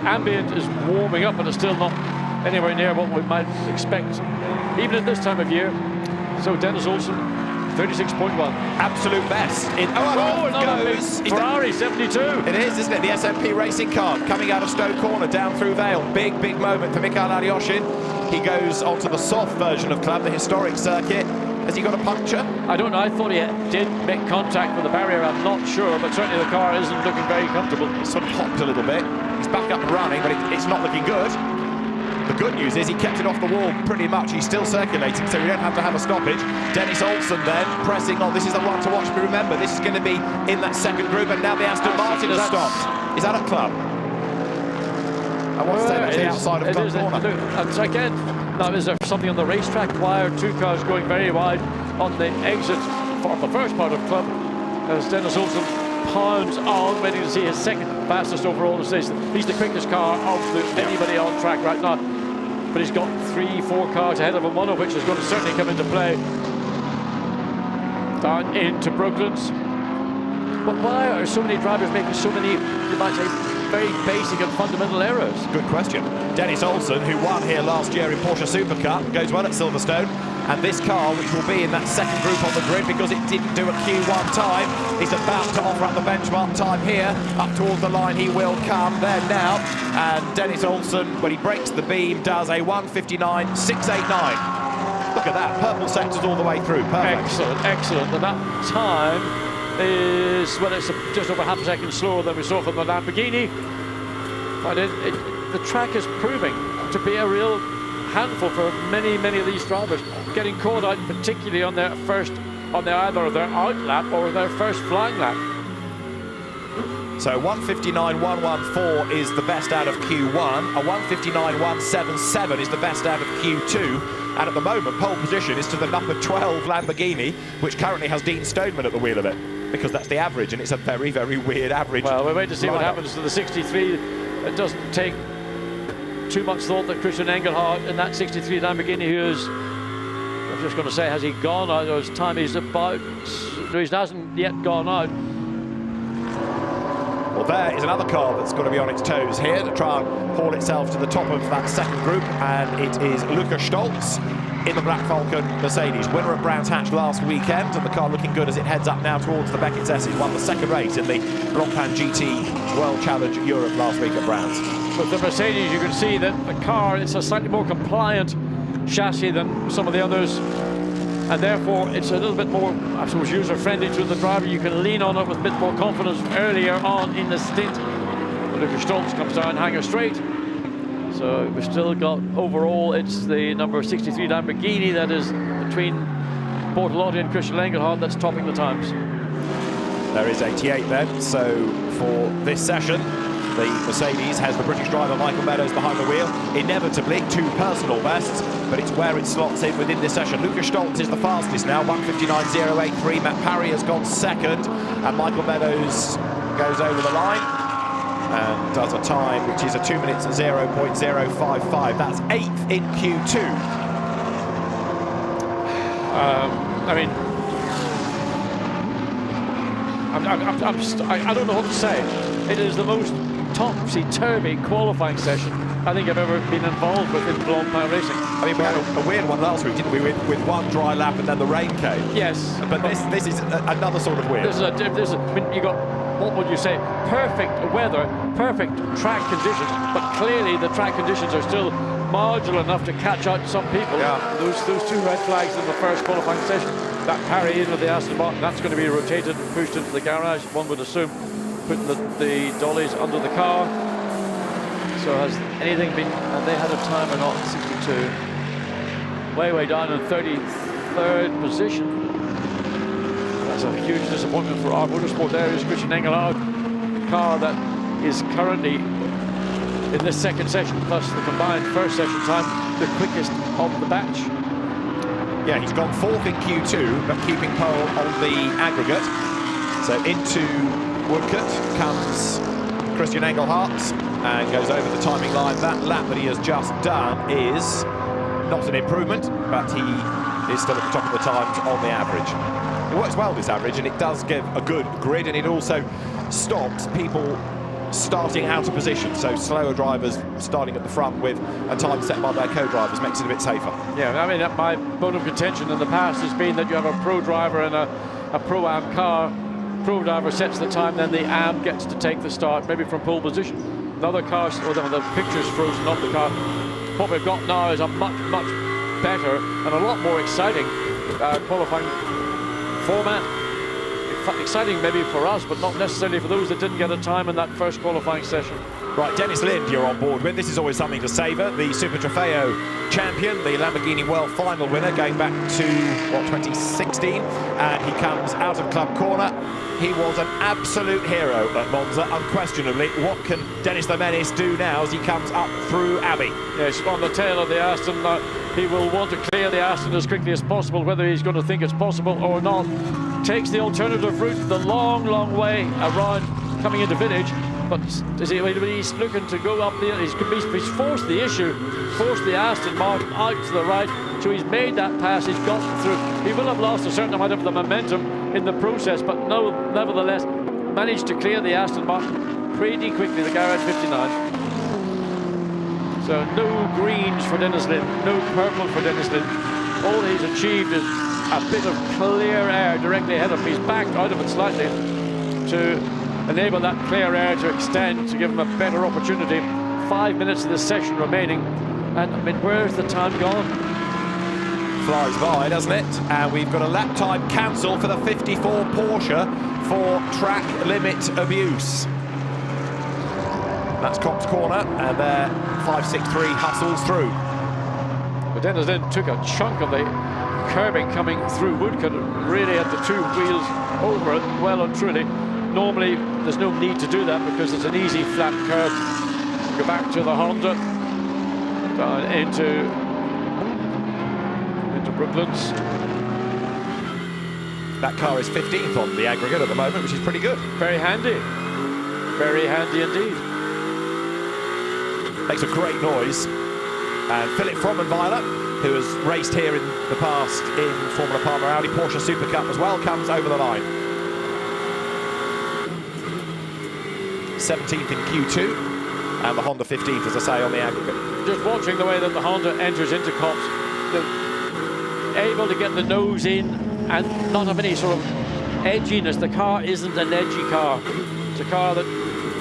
Ambient is warming up, but it's still not anywhere near what we might expect, even at this time of year. So Dennis Olsen, 36.1. Absolute best. Goes. Ferrari, 72. It is, isn't it? The SMP racing car coming out of Stowe Corner, down through Vale. Big moment for Mikhail Alyoshin. He goes onto the soft version of Club, the historic circuit. Has he got a puncture? I don't know. I thought he did make contact with the barrier. I'm not sure, but certainly the car isn't looking very comfortable. Sort of hopped a little bit. He's back up and running, but it's not looking good. The good news is he kept it off the wall pretty much. He's still circulating, so we don't have to have a stoppage. Dennis Olsen then pressing on. This is the one to watch. But remember, this is going to be in that second group, and now the Aston Martin has stopped. Is that a Club? I want to say that's the outside of Club corner. And again, now is there something on the racetrack? Why are two cars going very wide on the exit for the first part of Club? As Dennis Olsen pounds on, waiting to see his second fastest overall station. He's the quickest car of anybody on track right now. But he's got 3-4 cars ahead of him, one of which is going to certainly come into play. Down into Brooklands. But why are so many drivers making so many, you might say, very basic and fundamental errors? Good question. Dennis Olsen, who won here last year in Porsche Super Cup, goes well at Silverstone. And this car, which will be in that second group on the grid because it didn't do a Q1 time, is about to offer up the benchmark time here. Up towards the line he will come there now. And Dennis Olsen, when he breaks the beam, does a 1:59.689. Look at that, purple sectors all the way through. Perfect. Excellent. And that time is, well, it's just over half a second slower than we saw from the Lamborghini. But the track is proving to be a real handful for many of these drivers, getting caught out particularly on their either their out lap or their first flying lap. So 1:59.114 is the best out of Q1. A 1:59.177 is the best out of Q2. And at the moment, pole position is to the number 12 Lamborghini, which currently has Dean Stoneman at the wheel of it, because that's the average, and it's a very weird average. Well, we're waiting to see what happens to the 63. It doesn't take too much thought that Christian Engelhardt in that 63 Lamborghini, who is, I'm just going to say, has he gone out? His time is about, no, he hasn't yet gone out. Well, there is another car that's got to be on its toes here to try and haul itself to the top of that second group, and it is Luca Stoltz in the Black Falcon Mercedes, winner at Brands Hatch last weekend, and the car looking good as it heads up now towards the Beckett's S. He won the second race in the Blancpain GT World Challenge Europe last week at Brands. With the Mercedes, you can see that the car, it's a slightly more compliant chassis than some of the others, and therefore it's a little bit more, I suppose, user-friendly to the driver. You can lean on it with a bit more confidence earlier on in the stint. But Luca Stoltz comes down hanger straight. So we've still got, overall, it's the number 63 Lamborghini that is between Bortolotti and Christian Engelhardt that's topping the times. There is 88 then, so for this session, The Mercedes has the British driver Michael Meadows behind the wheel. Inevitably, 2 personal bests, but it's where it slots in within this session. Lucas Stoltz is the fastest now, 1:59.083. Matt Parry has gone second, and Michael Meadows goes over the line and does a time which is a 2 minutes 0.055. That's 8th in Q2. I mean, I don't know what to say. It is the most topsy-turvy qualifying session I think I've ever been involved with in Blancpain racing. I mean, we had a weird one last week, didn't we, with one dry lap and then the rain came? Yes. But this is another sort of weird. I mean, you got, what would you say, perfect weather, perfect track conditions, but clearly the track conditions are still marginal enough to catch out some people. Yeah. Those 2 red flags in the first qualifying session. That Parry in with the Aston Martin, that's going to be rotated and pushed into the garage, one would assume, putting the dollies under the car. So has anything been, and they had a time or not, 62. Way down in 33rd position. That's a huge disappointment for our motorsport areas. Christian Engelhard, car that is currently in this second session, plus the combined first session time, the quickest of the batch. Yeah, he's gone 4th in Q2, but keeping pole on the aggregate. So into Woodcote comes Christian Engelhard and goes over the timing line. That lap that he has just done is not an improvement, but he is still at the top of the times on the average. It works well, this average, and it does give a good grid, and it also stops people starting out of position, so slower drivers starting at the front with a time set by their co-drivers makes it a bit safer. Yeah, I mean, my bone of contention in the past has been that you have a pro driver in a pro-am car. Pro driver sets the time, then the am gets to take the start, maybe from pole position. Another car, or the picture's frozen off the car. What we've got now is a much better and a lot more exciting qualifying format. Exciting maybe for us, but not necessarily for those that didn't get a time in that first qualifying session. Right, Dennis Lind you're on board with. This is always something to savour. The Super Trofeo champion, the Lamborghini World final winner, going back to, 2016. And he comes out of Club Corner. He was an absolute hero at Monza, unquestionably. What can Dennis the Menace do now as he comes up through Abbey? Yes, on the tail of the Aston. He will want to clear the Aston as quickly as possible, whether he's going to think it's possible or not. Takes the alternative route the long way around coming into Village, but he's looking to go up there. He's forced the issue, forced the Aston Martin out to the right, so he's made that pass, he's gotten through. He will have lost a certain amount of the momentum in the process, but nevertheless managed to clear the Aston Martin pretty quickly, the garage 59. So no greens for Dennis Lind, no purple for Dennis Lind. All he's achieved is a bit of clear air directly ahead of him. He's backed out of it slightly to enable that clear air to extend, to give him a better opportunity. 5 minutes of the session remaining. And I mean, where's the time gone? Flies by, doesn't it? And we've got a lap time cancel for the 54 Porsche for track limit abuse. That's Cox Corner, and there 563 hustles through. But Dennis Lind took a chunk of the curbing coming through Woodcote, really had the 2 wheels over it well and truly. Normally there's no need to do that because it's an easy flat curve. Go back to the Honda, down into Brooklands. That car is 15th on the aggregate at the moment, which is pretty good. Very handy indeed. Makes a great noise. And Philip Frommenweiler, who has raced here in the past in Formula Palmer Audi Porsche Super Cup as well, comes over the line. 17th in Q2, and the Honda 15th, as I say, on the aggregate. Just watching the way that the Honda enters into Cops, able to get the nose in and not have any sort of edginess. The car isn't an edgy car. It's a car that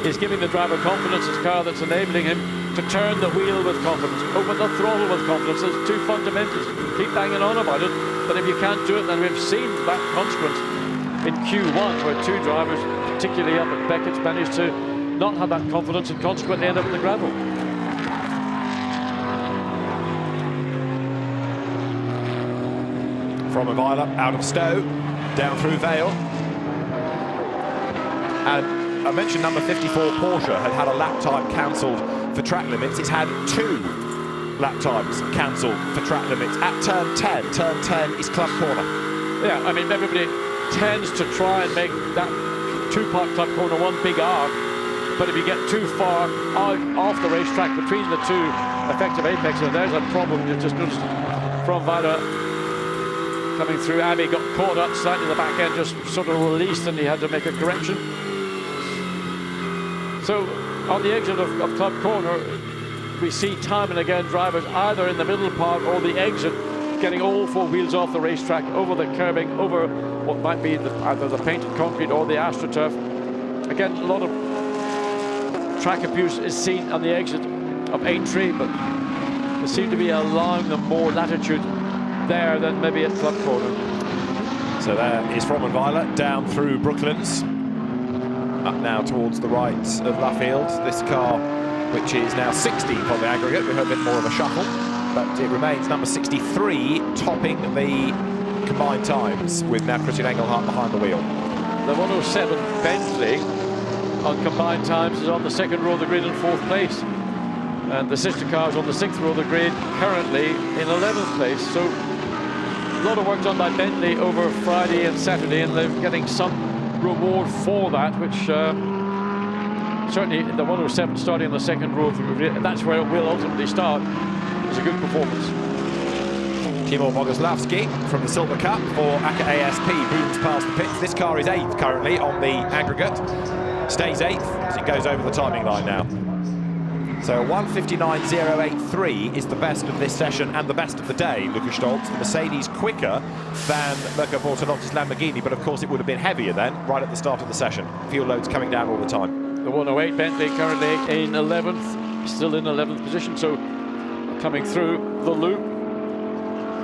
is giving the driver confidence. It's a car that's enabling him to turn the wheel with confidence, open the throttle with confidence. There's 2 fundamentals. Keep banging on about it, but if you can't do it, then we've seen that consequence in Q1, where 2 drivers, particularly up at Beckett's, managed to not have that confidence and consequently end up in the gravel. Frommenweiler out of Stowe, down through Vale. And I mentioned number 54 Porsche had a lap time cancelled for track limits. It's had 2 lap times cancelled for track limits at turn 10. Turn 10 is Club Corner. Yeah, I mean, everybody tends to try and make that 2-part Club Corner one big arc, but if you get too far out off the racetrack between the 2 effective apexes, there's a problem. You just noticed from Weiler coming through. Abbey got caught up slightly in the back end, just sort of released, and he had to make a correction. So on the exit of Club Corner, we see time and again drivers either in the middle part or the exit getting all 4 wheels off the racetrack, over the curbing, over what might be either the painted concrete or the AstroTurf. Again, a lot of track abuse is seen on the exit of Aintree, but they seem to be allowing them more latitude there than maybe at Club Corner. So there is Fromm and Weiler down through Brooklands, up now towards the right of Luffield. This car, which is now 16th on the aggregate, we heard a bit more of a shuffle, but it remains number 63, topping the combined times, with now Christian Engelhardt behind the wheel. The 107 Bentley on combined times is on the 2nd row of the grid in 4th place, and the sister cars on the 6th row of the grid currently in 11th place. So a lot of work done by Bentley over Friday and Saturday, and they're getting some reward for that, which certainly the 107 starting on the 2nd row of the grid, and that's where it will ultimately start, is a good performance. Timur Boguslavski from the Silver Cup for ACA ASP booms past the pits. This car is 8th currently on the aggregate, stays 8th as it goes over the timing line now. So 1:59.083 is the best of this session and the best of the day. Lucas Stoltz, the Mercedes, quicker than Mirko Bortolotti's Lamborghini, but of course it would have been heavier then, right at the start of the session. Fuel loads coming down all the time. The 108 Bentley currently in 11th, still in 11th position, so coming through the loop.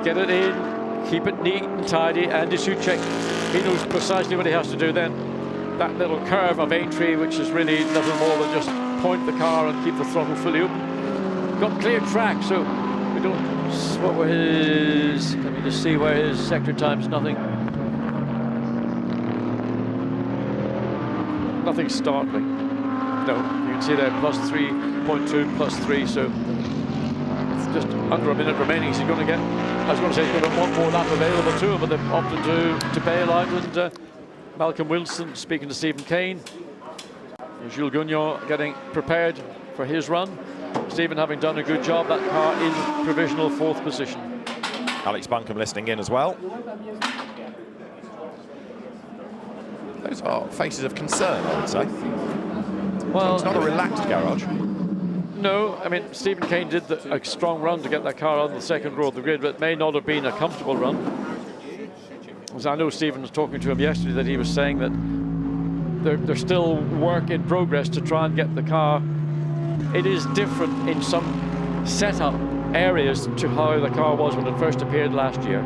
Get it in, keep it neat and tidy. Andy Suchek, he knows precisely what he has to do then. That little curve of Aintree, which is really nothing more than just point the car and keep the throttle fully open. Got clear track, so we don't. What were his? Let me just see where his sector times. Nothing startling. No, you can see there plus 3.2, plus 3. So it's just under a minute remaining. He's going to get. I was going to say he's got 1 more lap available to him, but they've opted to bail out. And Malcolm Wilson speaking to Stephen Kane. Jules Gounon getting prepared for his run. Stephen having done a good job. That car in provisional 4th position. Alex Buncombe listening in as well. Those are faces of concern, I would say. Well, it's not a relaxed garage. No, I mean, Stephen Kane did a strong run to get that car on the 2nd row of the grid, but it may not have been a comfortable run. As I know Stephen was talking to him yesterday, that he was saying that there's still work in progress to try and get the car. It is different in some setup areas to how the car was when it first appeared last year.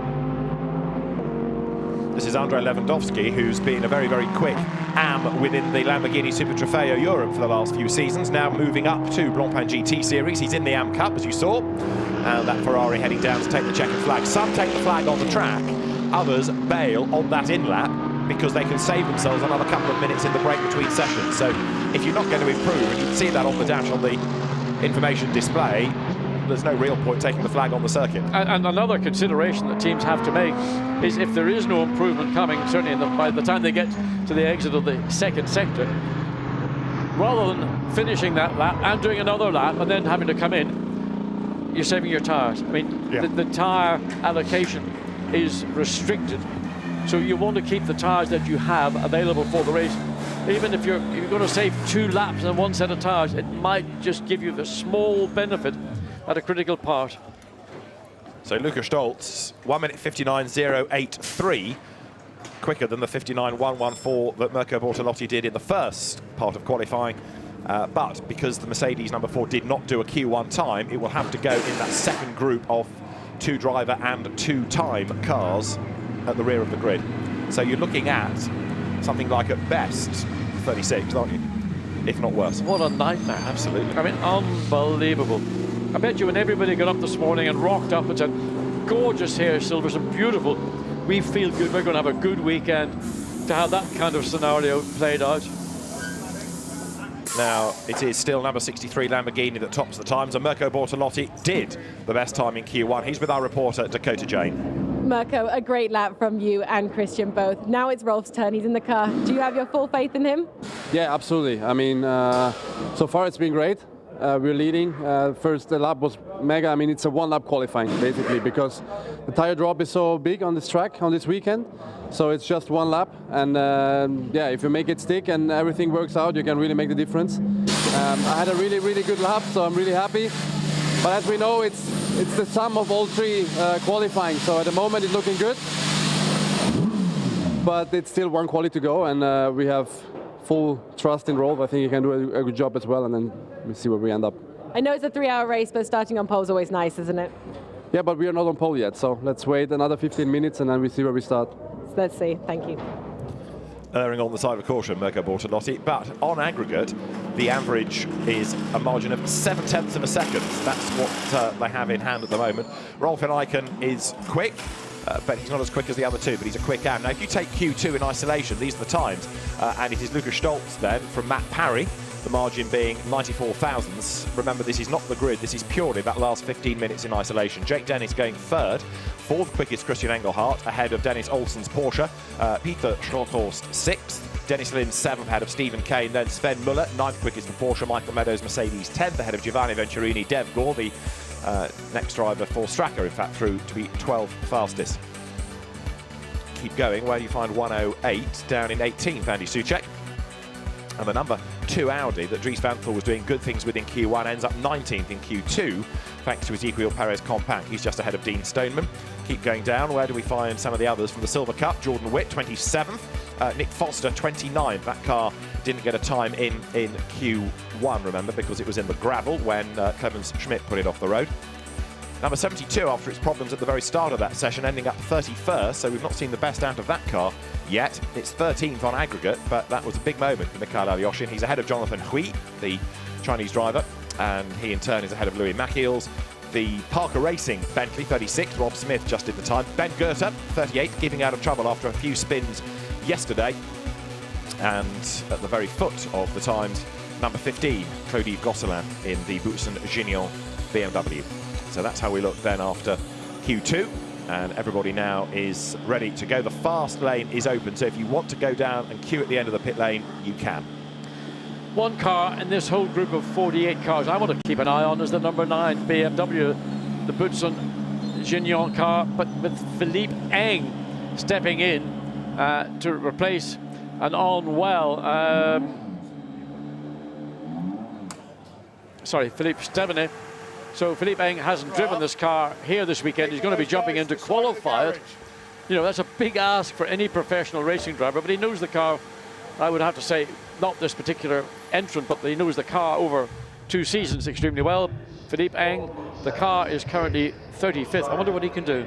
This is Andrei Lewandowski, who's been a very, very quick AM within the Lamborghini Super Trofeo Europe for the last few seasons, now moving up to Blancpain GT Series. He's in the AM Cup, as you saw, and that Ferrari heading down to take the checkered flag. Some take the flag on the track, others bail on that in-lap, because they can save themselves another couple of minutes in the break between sessions. So if you're not going to improve, and you can see that on the dash on the information display, there's no real point taking the flag on the circuit. And another consideration that teams have to make is if there is no improvement coming, certainly by the time they get to the exit of the 2nd sector, rather than finishing that lap and doing another lap and then having to come in, you're saving your tyres. I mean, yeah. the tyre allocation is restricted. So you want to keep the tyres that you have available for the race. Even if you're going to save 2 laps and 1 set of tyres, it might just give you the small benefit at a critical part. So Lucas Stoltz, 1:59.083, quicker than the 59.114 that Mirko Bortolotti did in the first part of qualifying. But because the Mercedes number 4 did not do a Q1 time, it will have to go in that 2nd group of 2 driver and 2 time cars at the rear of the grid. So you're looking at something like, at best, 36, aren't you? If not worse. What a nightmare. Absolutely. I mean, unbelievable. I bet you when everybody got up this morning and rocked up and said, gorgeous here, Silverstone, beautiful, we feel good, we're going to have a good weekend, to have that kind of scenario played out. Now, it is still number 63 Lamborghini that tops the times, and Mirko Bortolotti did the best time in Q1. He's with our reporter, Dakota Jane. Mirko, a great lap from you and Christian both. Now it's Rolf's turn, he's in the car. Do you have your full faith in him? Yeah, absolutely. I mean, so far it's been great. We're leading. First lap was mega. I mean, it's a one-lap qualifying, basically, because the tire drop is so big on this track, on this weekend. So it's just one lap. And yeah, if you make it stick and everything works out, you can really make the difference. I had a really, really good lap, so I'm really happy. But as we know, it's the sum of all three qualifying. So at the moment, it's looking good. But it's still one quali to go, and we have full trust in Rolf. I think he can do a good job as well, and then we'll see where we end up. I know it's a 3-hour race, but starting on pole is always nice, isn't it? Yeah, but we are not on pole yet, so let's wait another 15 minutes and then we see where we start. Let's see. Thank you. Erring on the side of caution, Mirko Bortolotti, but on aggregate, the average is a margin of 0.7 of a second. That's what they have in hand at the moment. Rolf Eichen is quick. But he's not as quick as the other two, but he's a quick am. Now, if you take Q2 in isolation, these are the times, and it is Lucas Stoltz then from Matt Parry, the margin being 94 thousandths. Remember, this is not the grid, this is purely that last 15 minutes in isolation. Jake Dennis going third, fourth quickest Christian Engelhardt, ahead of Dennis Olsen's Porsche, Peter Schrothorst sixth, Dennis Lynn seventh ahead of Stephen Kane, then Sven Muller, ninth quickest for Porsche, Michael Meadows Mercedes 10th ahead of Giovanni Venturini, Dev Gore, the next driver for Straka, in fact, through to be 12th fastest. Keep going, where do you find 108 down in 18th, Andy Soucek. And the number 2 Audi that Dries Van Thor was doing good things with in Q1 ends up 19th in Q2, thanks to his Ezequiel Perez compact. He's just ahead of Dean Stoneman. Keep going down, where do we find some of the others from the Silver Cup? Jordan Witt, 27th. Nick Foster, 29th. That car didn't get a time in Q1, remember, because it was in the gravel when Clemens Schmidt put it off the road. Number 72, after its problems at the very start of that session, ending up 31st, so we've not seen the best out of that car yet. It's 13th on aggregate, but that was a big moment for Mikhail Alyoshin. He's ahead of Jonathan Hui, the Chinese driver, and he in turn is ahead of Louis Machiels. The Parker Racing Bentley, 36th, Rob Smith just did the time. Ben Goethe, 38th, keeping out of trouble after a few spins yesterday. And at the very foot of the times, number 15, Claude Gosselin in the Boutsen-Gignon BMW. So that's how we look then after Q2, and everybody now is ready to go. The fast lane is open, so if you want to go down and queue at the end of the pit lane, you can. One car in this whole group of 48 cars I want to keep an eye on is the number 9 BMW, the Boutsen-Gignon car, but with Philippe Eng stepping in to replace an Philippe Stevenet. So Philippe Eng hasn't driven this car here this weekend. He's going to be jumping in to qualify it. You know, that's a big ask for any professional racing driver, but he knows the car, I would have to say, not this particular entrant, but he knows the car over 2 seasons extremely well. Philippe Eng, the car is currently 35th. I wonder what he can do.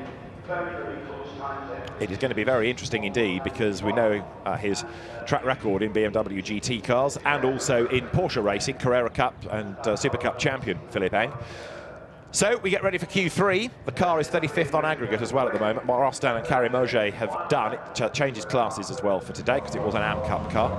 It is going to be very interesting indeed, because we know his track record in BMW GT cars and also in Porsche racing, Carrera Cup and Super Cup champion Philippe Eng. So we get ready for Q3. The car is 35th on aggregate as well at the moment. Rostan and Karim Moehle have done it. Changes classes as well for today, because it was an AM Cup car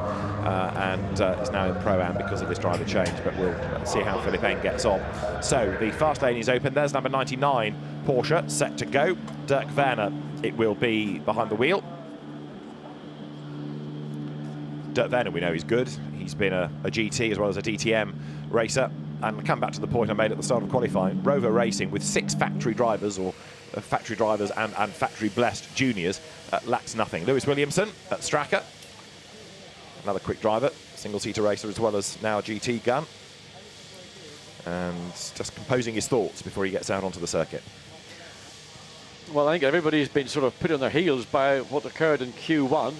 and is now in Pro-Am because of this driver change. But we'll see how Philippe Eng gets on. So the fast lane is open. There's number 99 Porsche set to go. Dirk Werner, it will be behind the wheel. Dirk Werner, we know he's good. He's been a GT as well as a DTM racer. And come back to the point I made at the start of qualifying. Rover Racing, with 6 factory drivers, or factory drivers and factory-blessed juniors, lacks nothing. Lewis Williamson at Straka, another quick driver, single-seater racer as well as now a GT gun. And just composing his thoughts before he gets out onto the circuit. Well, I think everybody's been sort of put on their heels by what occurred in Q1.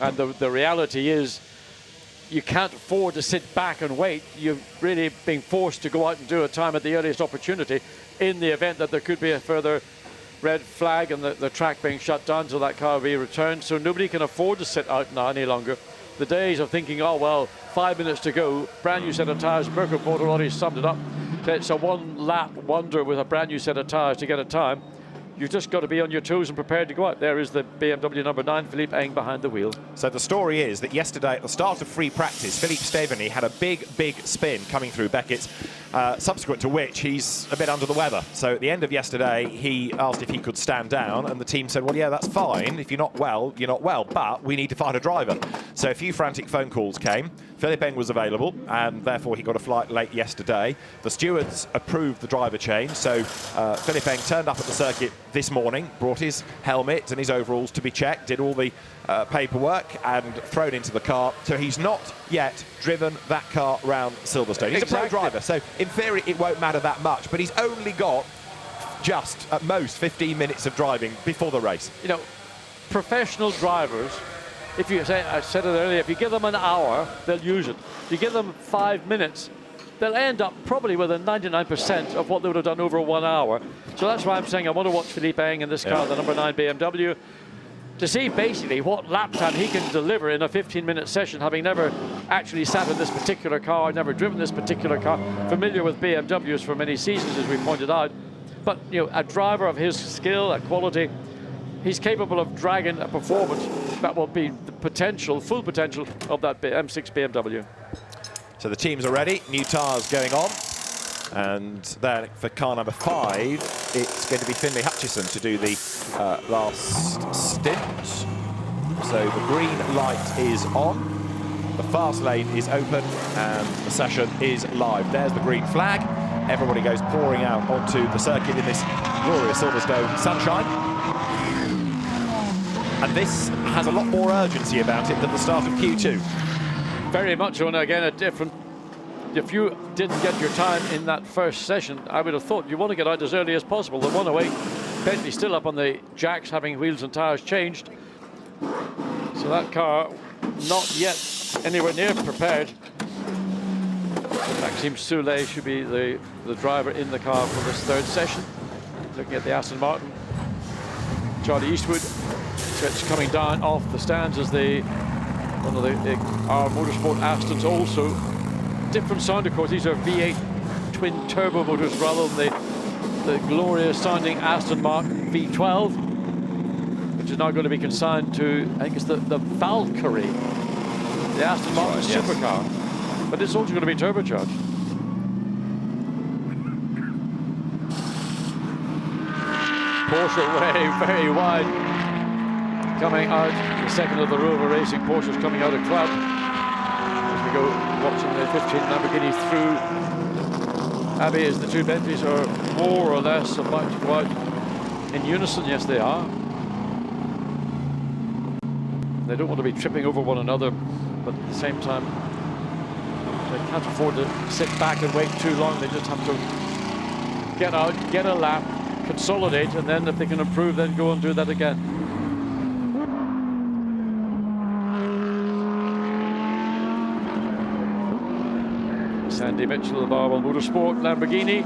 And the reality is, you can't afford to sit back and wait. You're really being forced to go out and do a time at the earliest opportunity in the event that there could be a further red flag and the track being shut down until that car will be returned. So nobody can afford to sit out now any longer. The days of thinking, oh, well, 5 minutes to go, brand new set of tyres. Mirko Bortolotti summed it up. It's a one-lap wonder with a brand new set of tyres to get a time. You've just got to be on your toes and prepared to go out. There is the BMW number 9, Philippe Eng, behind the wheel. So the story is that yesterday at the start of free practice, Philippe Steveny had a big spin coming through Beckett's, subsequent to which he's a bit under the weather. So at the end of yesterday, he asked if he could stand down, and the team said, well, yeah, that's fine. If you're not well, you're not well, but we need to find a driver. So a few frantic phone calls came. Philippe Eng was available, and therefore he got a flight late yesterday. The stewards approved the driver change, so Philippe Eng turned up at the circuit this morning, brought his helmet and his overalls to be checked, did all the paperwork and thrown into the car. So he's not yet driven that car round Silverstone. He's a pro driver, so in theory it won't matter that much, but he's only got just at most 15 minutes of driving before the race. You know, professional drivers, if you say, I said it earlier, if you give them an hour, they'll use it. If you give them 5 minutes, they'll end up probably with a 99% of what they would have done over 1 hour. So that's why I'm saying I want to watch Philippe Eng in this car, the number 9 BMW, to see basically what lap time he can deliver in a 15-minute session, having never actually sat in this particular car, never driven this particular car, familiar with BMWs for many seasons, as we pointed out. But, you know, a driver of his skill and quality, he's capable of dragging a performance that will be the potential, full potential of that M6 BMW. So the teams are ready, new tyres going on. And then for car number 5, it's going to be Finlay Hutchison to do the last stint. So the green light is on, the fast lane is open, and the session is live. There's the green flag. Everybody goes pouring out onto the circuit in this glorious Silverstone sunshine. And this has a lot more urgency about it than the start of Q2. Very much so, and again, a different. If you didn't get your time in that first session, I would have thought you want to get out as early as possible. The 108, Bentley still up on the jacks, having wheels and tyres changed. So that car not yet anywhere near prepared. Maxime Soulet should be the driver in the car for this third session. Looking at the Aston Martin. Charlie Eastwood, so it's coming down off the stands as one of our motorsport Astons also. Different sound, of course. These are V8 twin turbo motors rather than the glorious sounding Aston Martin V12, which is now going to be consigned to, I think it's the Valkyrie, the Aston Martin supercar. But it's also going to be turbocharged. Porsche very wide, coming out the second of the Rover Racing. Porsche's coming out of club. Go watching the 15 Lamborghini through Abbey as the two Bentleys are more or less about to go out in unison. Yes, they are. They don't want to be tripping over one another, but at the same time, they can't afford to sit back and wait too long. They just have to get out, get a lap, consolidate, and then if they can improve, then go and do that again. Sandy Mitchell of Barwell Motorsport, Lamborghini.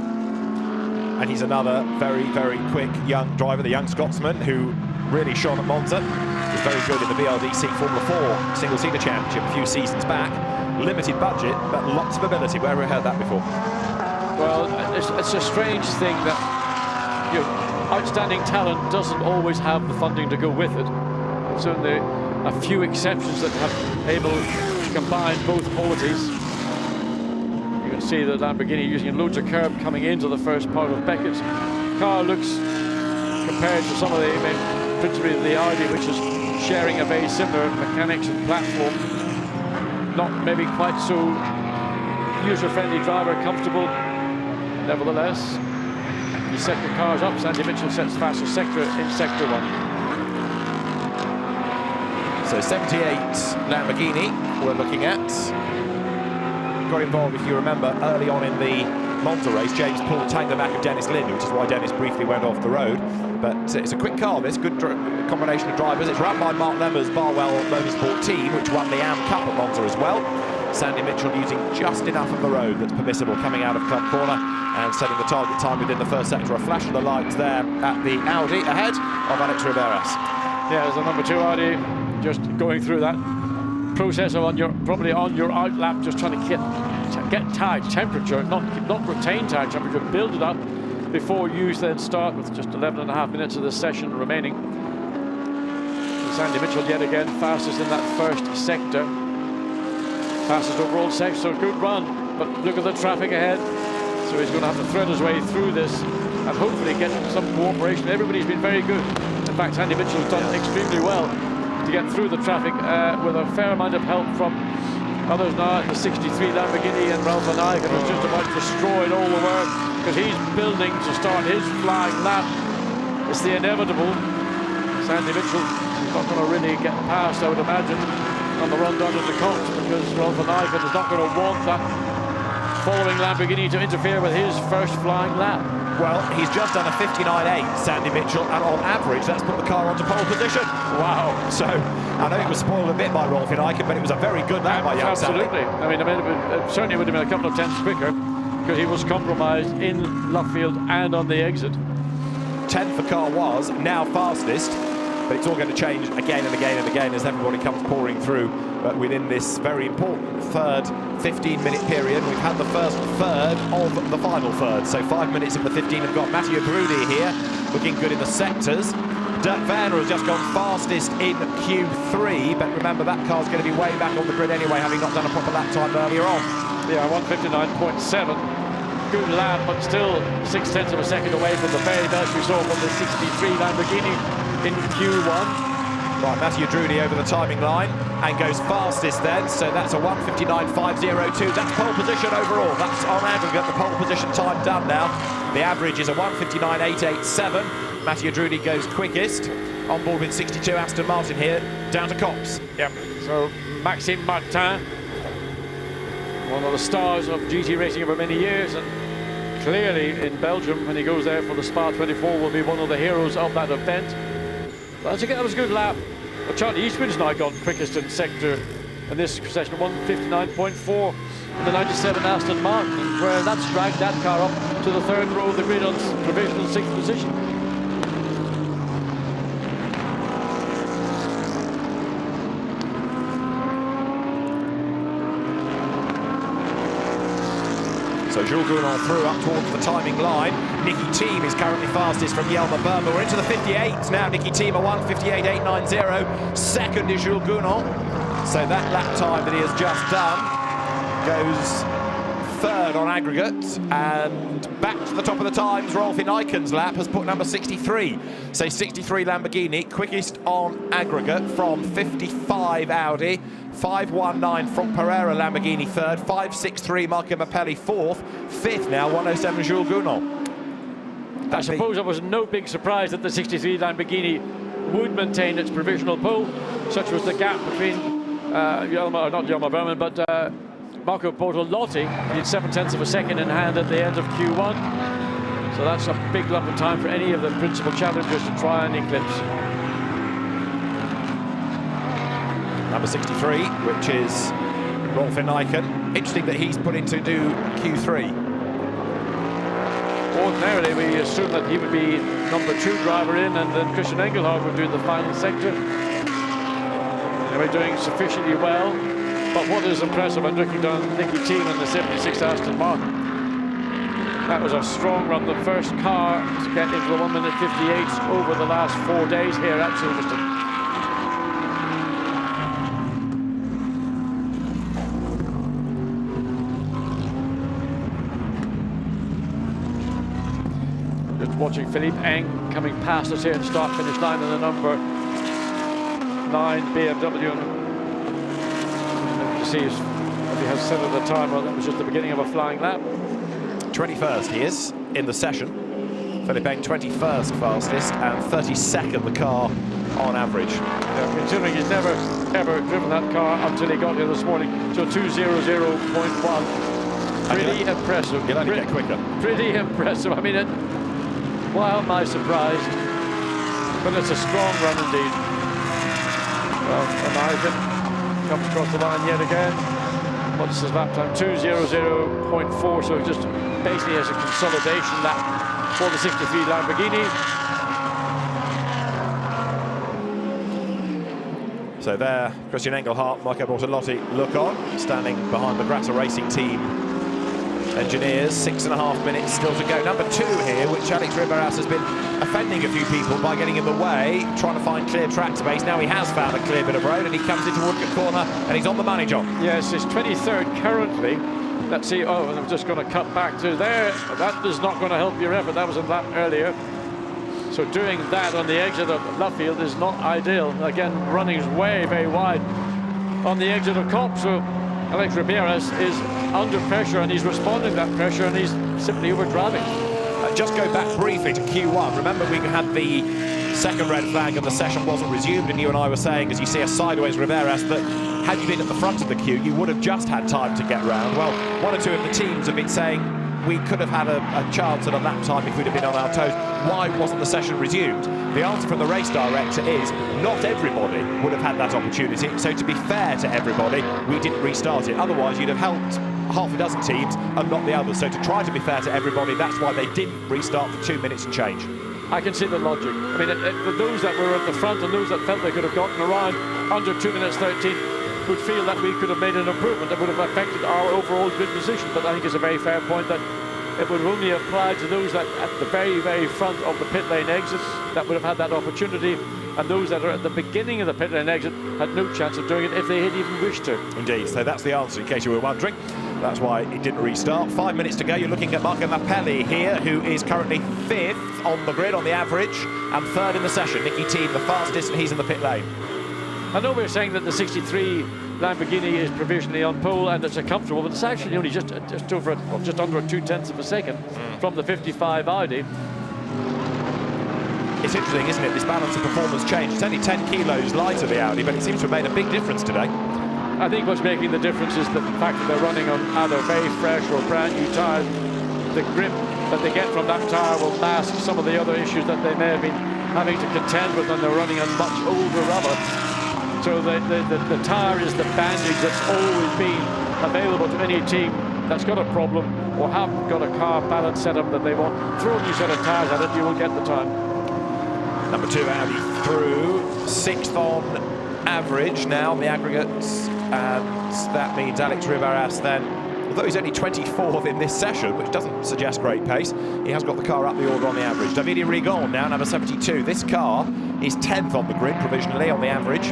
And he's another very quick young driver, the young Scotsman, who really shone at Monza. Was very good in the BRDC Formula 4 single-seater championship a few seasons back. Limited budget, but lots of ability. Where have we heard that before? Well, it's a strange thing that, you know, outstanding talent doesn't always have the funding to go with it. There's only a few exceptions that have able to combine both qualities. You can see the Lamborghini using loads of curb coming into the first part of Beckett's car. Looks, compared to some of the, principally the Audi, which is sharing a very similar mechanics and platform, not maybe quite so user-friendly driver, comfortable. Nevertheless, you set the cars up. Sandy Mitchell sets fastest sector in sector 1. So 78 Lamborghini we're looking at. Got involved, if you remember, early on in the Monza race. James Poole tagged the back of Dennis Lynn, which is why Dennis briefly went off the road. But it's a quick car, this good combination of drivers. It's run by Mark Lemmer's Barwell Motorsport team, which won the AM Cup at Monza as well. Sandy Mitchell using just enough of the road that's permissible coming out of Club Corner and setting the target time within the first sector. A flash of the lights there at the Audi ahead of Alex Riveras. Yeah, there's the number 2 Audi just going through that process of probably on your out lap, just trying to get tire temperature, not retain tire temperature, build it up before use then start with just 11.5 minutes of the session remaining. Sandy Mitchell yet again fastest in that first sector. Fastest overall sector, so good run. But look at the traffic ahead. So he's going to have to thread his way through this and hopefully get some cooperation. Everybody's been very good. In fact, Sandy Mitchell's done extremely well to get through the traffic with a fair amount of help from others now. The 63 Lamborghini and Ralph Van Eyck was just about destroyed all the work because he's building to start his flying lap. It's the inevitable. Sandy Mitchell is not going to really get past, I would imagine, on the run down to the Gaunt because Ralph Van Eyck is not going to want that following Lamborghini to interfere with his first flying lap. Well, he's just done a 59.8, Sandy Mitchell, and on average, that's put the car onto pole position. Wow. So, I know he was spoiled a bit by Rolf in Eichen, but it was a very good lap by young Sandy. Absolutely. I mean, it certainly would have been a couple of tenths quicker because he was compromised in Luffield and on the exit. 10th the car was, now fastest, but it's all going to change again and again and again as everybody comes pouring through. But within this very important third 15-minute period, we've had the first third of the final third. So 5 minutes of the 15 have got Mathieu Bruni here, looking good in the sectors. Dirk Vanner has just gone fastest in Q3, but remember that car's going to be way back on the grid anyway, having not done a proper lap time earlier on. Yeah, 1:59.7. Good lap, but still 0.6 of a second away from the very best we saw from the 63 Lamborghini in Q1. Right, Mathieu Bruni over the timing line and goes fastest then, so that's a 1:59.502. That's pole position overall. That's on aggregate the pole position time done now. The average is a 1:59.887. Mathieu Bruni goes quickest. On board with 62 Aston Martin here, down to Cops. Yep, so Maxime Martin, one of the stars of GT racing over many years, and clearly in Belgium, when he goes there for the Spa 24, will be one of the heroes of that event. But again, that was a good lap. But Charlie Eastwood's now gone quickest in sector in this session, 1:59.4 in the 97 Aston Martin, where that's dragged that car up to the third row of the grid on provisional 6th position. So Jules Goulon through up towards the timing line. Nicky Thiem is currently fastest from Jelmer Burma. We're into the 58s now. Nicky Thiem a 1:58.890. Second is Jules Goulon. So that lap time that he has just done goes third on aggregate. And back to the top of the times, Rolf in Eichen's lap has put number 63. So 63 Lamborghini, quickest on aggregate from 55 Audi. 5:19 from Pereira Lamborghini third, 5:63 Marco Mappelli fourth, fifth now 1:07 Jules Goulon. I suppose it was no big surprise that the 63 Lamborghini would maintain its provisional pole. Such was the gap between not Jelmer Berman, but Marco Bortolotti. He had 0.7 of a second in hand at the end of Q1. So that's a big lump of time for any of the principal challengers to try and eclipse. Number 63, which is Rolf in Eichen. Interesting that he's put into do Q3. Ordinarily, we assume that he would be number 2 driver in, and then Christian Engelhardt would do the final sector. They were doing sufficiently well, but what is impressive, I'm looking down Nicky Thiem in the 76 Aston Martin. That was a strong run, the first car to get into the 1:58 over the last 4 days here at Silverstone. Watching Philippe Eng coming past us here in start-finish line in the number 9 BMW. And you see if he has set at the time, well, that was just the beginning of a flying lap. 21st he is in the session. Philippe Eng 21st fastest and 32nd the car on average. Yeah, considering he's never ever driven that car until he got here this morning to 2:00.1. Pretty impressive. You'll only get quicker. Pretty impressive. I mean, why am I surprised? But it's a strong run indeed. Well, American comes across the line yet again. What's his lap time? 2:00.4, so just basically as a consolidation lap for the 63 Lamborghini. So there, Christian Engelhardt, Marco Bortolotti look on, standing behind the Grata Racing team engineers. 6.5 minutes still to go. Number 2 here, which Alex Riberas has been offending a few people by getting in the way, trying to find clear track space. Now he has found a clear bit of road, and he comes into Woodcote Corner, and he's on the money, John. Yes, it's 23rd currently. Let's see. Oh, and I'm just going to cut back to there. That is not going to help your effort. That was a lap earlier. So doing that on the exit of Luffield is not ideal. Again, running is way, very wide on the exit of Cop. So Alex Riberas is under pressure, and he's responding to that pressure, and he's simply overdriving. Just go back briefly to Q1. Remember, we had the second red flag and the session wasn't resumed, and you and I were saying, as you see a sideways Riberas, that had you been at the front of the queue, you would have just had time to get round. Well, one or two of the teams have been saying we could have had a chance at a lap time if we'd have been on our toes. Why wasn't the session resumed? The answer from the race director is not everybody would have had that opportunity. So to be fair to everybody, we didn't restart it. Otherwise, you'd have helped half a dozen teams and not the others. So to try to be fair to everybody, that's why they didn't restart for 2 minutes and change. I can see the logic. I mean, those that were at the front and those that felt they could have gotten around under 2 minutes 13 would feel that we could have made an improvement that would have affected our overall grid position. But I think it's a very fair point that it would only apply to those that at the very, very front of the pit lane exits that would have had that opportunity, and those that are at the beginning of the pit lane exit had no chance of doing it if they had even wished to. Indeed, so that's the answer, in case you were wondering. That's why it didn't restart. 5 minutes to go. You're looking at Marco Mappelli here, who is currently 5th on the grid on the average and 3rd in the session. Nicky Team, the fastest, and he's in the pit lane. I know we're saying that the 63 Lamborghini is provisionally on pole and it's a comfortable, but it's actually only just under a 2/10 of a second from the 55 Audi. It's interesting, isn't it? This balance of performance change. It's only 10 kilos lighter, the Audi, but it seems to have made a big difference today. I think what's making the difference is the fact that they're running on either very fresh or brand new tyres. The grip that they get from that tyre will mask some of the other issues that they may have been having to contend with when they're running on much older rubber. So the tyre is the bandage that's always been available to any team that's got a problem or haven't got a car balance setup that they want. Throw a new set of tyres at it, you will get the time. Number 2 Audi through, 6th on average now on the aggregates, and that means Alex Riberas then, although he's only 24th in this session, which doesn't suggest great pace, he has got the car up the order on the average. Davide Rigon now, number 72. This car is 10th on the grid provisionally on the average.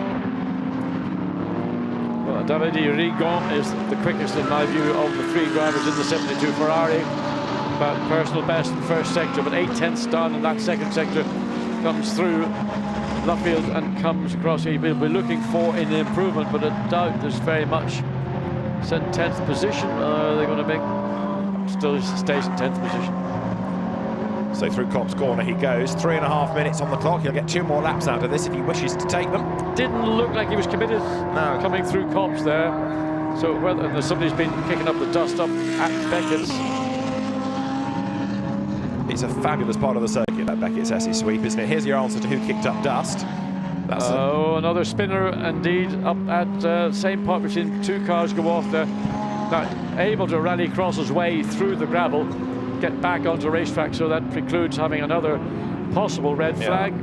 Well, Davide Rigon is the quickest in my view of the 3 drivers in the 72 Ferrari. But personal best in first sector, but 8/10 down in that second sector, comes through Luffield and comes across. He will be looking for an improvement, but I doubt there's very much. It's in 10th position. Are they going to make? Still stays in 10th position. So through Copse Corner he goes. 3.5 minutes on the clock. He'll get 2 more laps out of this if he wishes to take them. Didn't look like he was committed. No. Coming through Copse there. So whether somebody's been kicking up the dust up at Beckett's. It's a fabulous part of the circuit, that Beckett's SE sweep, isn't it? Here's your answer to who kicked up dust. That's another spinner indeed up at same part between 2 cars go off there. Now able to rally cross his way through the gravel, get back onto the racetrack, so that precludes having another possible red flag.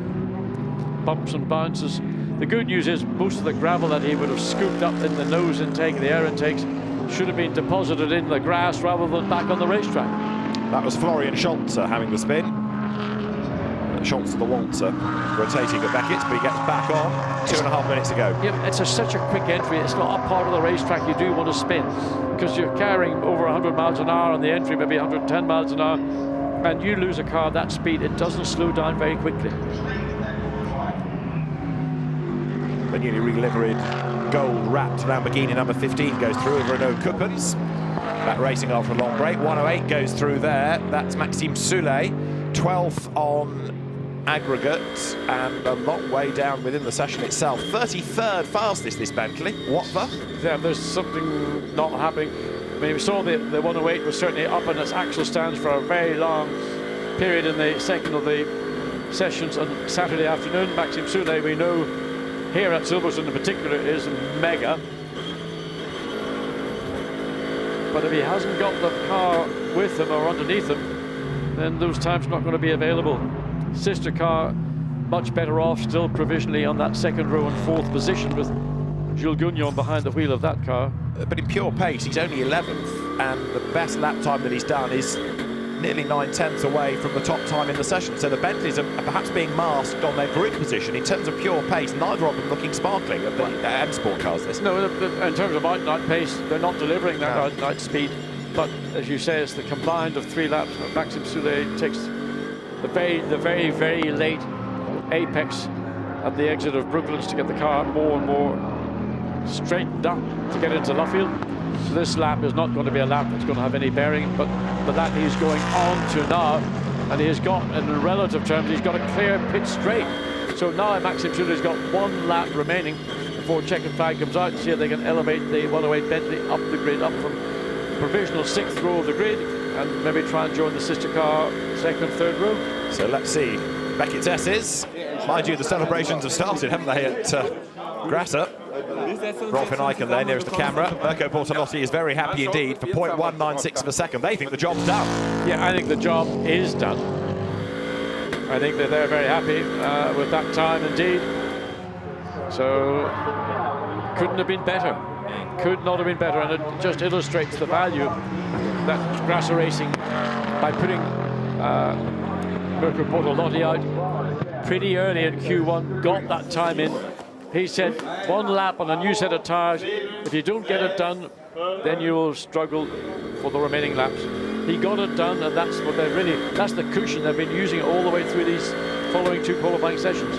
Bumps and bounces. The good news is most of the gravel that he would have scooped up in the nose intake, the air intakes, should have been deposited in the grass rather than back on the racetrack. That was Florian Scholzer having the spin. Scholzer the Waltzer rotating at Beckett's, but he gets back on. 2.5 minutes to go. Yeah, it's such a quick entry. It's not a part of the racetrack you do want to spin, because you're carrying over 100 miles an hour on the entry, maybe 110 miles an hour, and you lose a car at that speed, it doesn't slow down very quickly. The newly reliveried gold-wrapped Lamborghini number 15 goes through over Renault Coupons. That racing after a long break. 108 goes through there. That's Maxime Soulet, 12th on aggregate, and a long way down within the session itself. 33rd fastest this Bentley. What the? Yeah, there's something not happening. I mean, we saw the 108 was certainly up on its axle stands for a very long period in the second of the sessions on Saturday afternoon. Maxime Soulet, we know here at Silverstone in particular, is mega. But if he hasn't got the car with him or underneath him, then those times are not going to be available. Sister car much better off still provisionally on that second row and 4th position with Jules Gounon behind the wheel of that car. But in pure pace, he's only 11th, and the best lap time that he's done is nearly 9/10 away from the top time in the session. So the Bentleys are perhaps being masked on their grid position. In terms of pure pace, neither of them looking sparkling at the M Sport cars this. No, in terms of out-and-out pace, they're not delivering that out-and-out speed. But as you say, it's the combined of 3 laps. Maxime Soulet takes the very, very late apex at the exit of Brooklands to get the car more and more straightened up to get into Luffield. So this lap is not going to be a lap that's going to have any bearing, but the lap he's going on to now, and he has got, in relative terms, he's got a clear pit straight. So now Maxime Soulet's got 1 lap remaining before checkered flag comes out, to see if they can elevate the 108 Bentley up the grid, up from provisional 6th row of the grid, and maybe try and join the sister car 2nd, 3rd row. So let's see. Beckett's S's. Mind you, the celebrations have started, haven't they, at Grasser. Rolf Icon there nearest the camera. Mirko Bortolotti is very happy indeed for 0.196 of a second. They think the job's done. Yeah, I think the job is done. I think that they're very happy with that time indeed. So couldn't have been better. Could not have been better, and it just illustrates the value that Grasser Racing, by putting Mirko Bortolotti out pretty early in Q1, got that time in. He said 1 lap on a new set of tyres. If you don't get it done, then you will struggle for the remaining laps. He got it done, and that's what they're really, that's the cushion they've been using all the way through these following 2 qualifying sessions.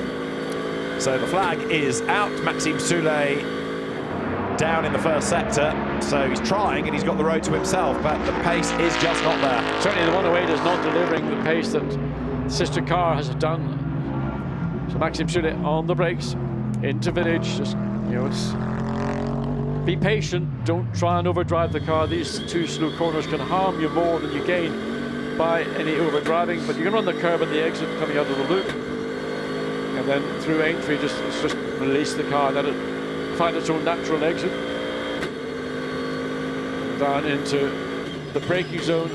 So the flag is out. Maxime Soulet down in the first sector. So he's trying, and he's got the road to himself, but the pace is just not there. Certainly the 108 is not delivering the pace that the sister car has done. So Maxime Soulet on the brakes. Into village, just, you know, it's be patient, don't try and overdrive the car. These 2 slow corners can harm you more than you gain by any overdriving, but you can run the curb and the exit coming out of the loop, and then through Aintree, just release the car, let it find its own natural exit down into the braking zone.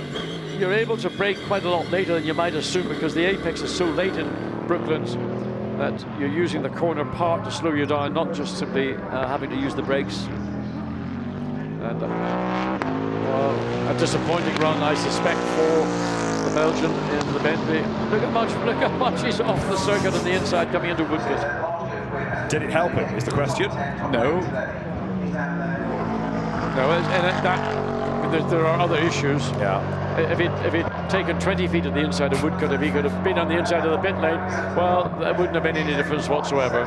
You're able to brake quite a lot later than you might assume, because the apex is so late in Brooklands that you're using the corner part to slow you down, not just simply having to use the brakes. And well, a disappointing run, I suspect, for the Belgian in the Bentley. Look how much he's off the circuit on the inside coming into Woodcote. Did it help him, is the question? No. No, and there are other issues. Yeah. If he'd taken 20 feet at the inside of Woodcote, if he could have been on the inside of the pit lane, well, there wouldn't have been any difference whatsoever.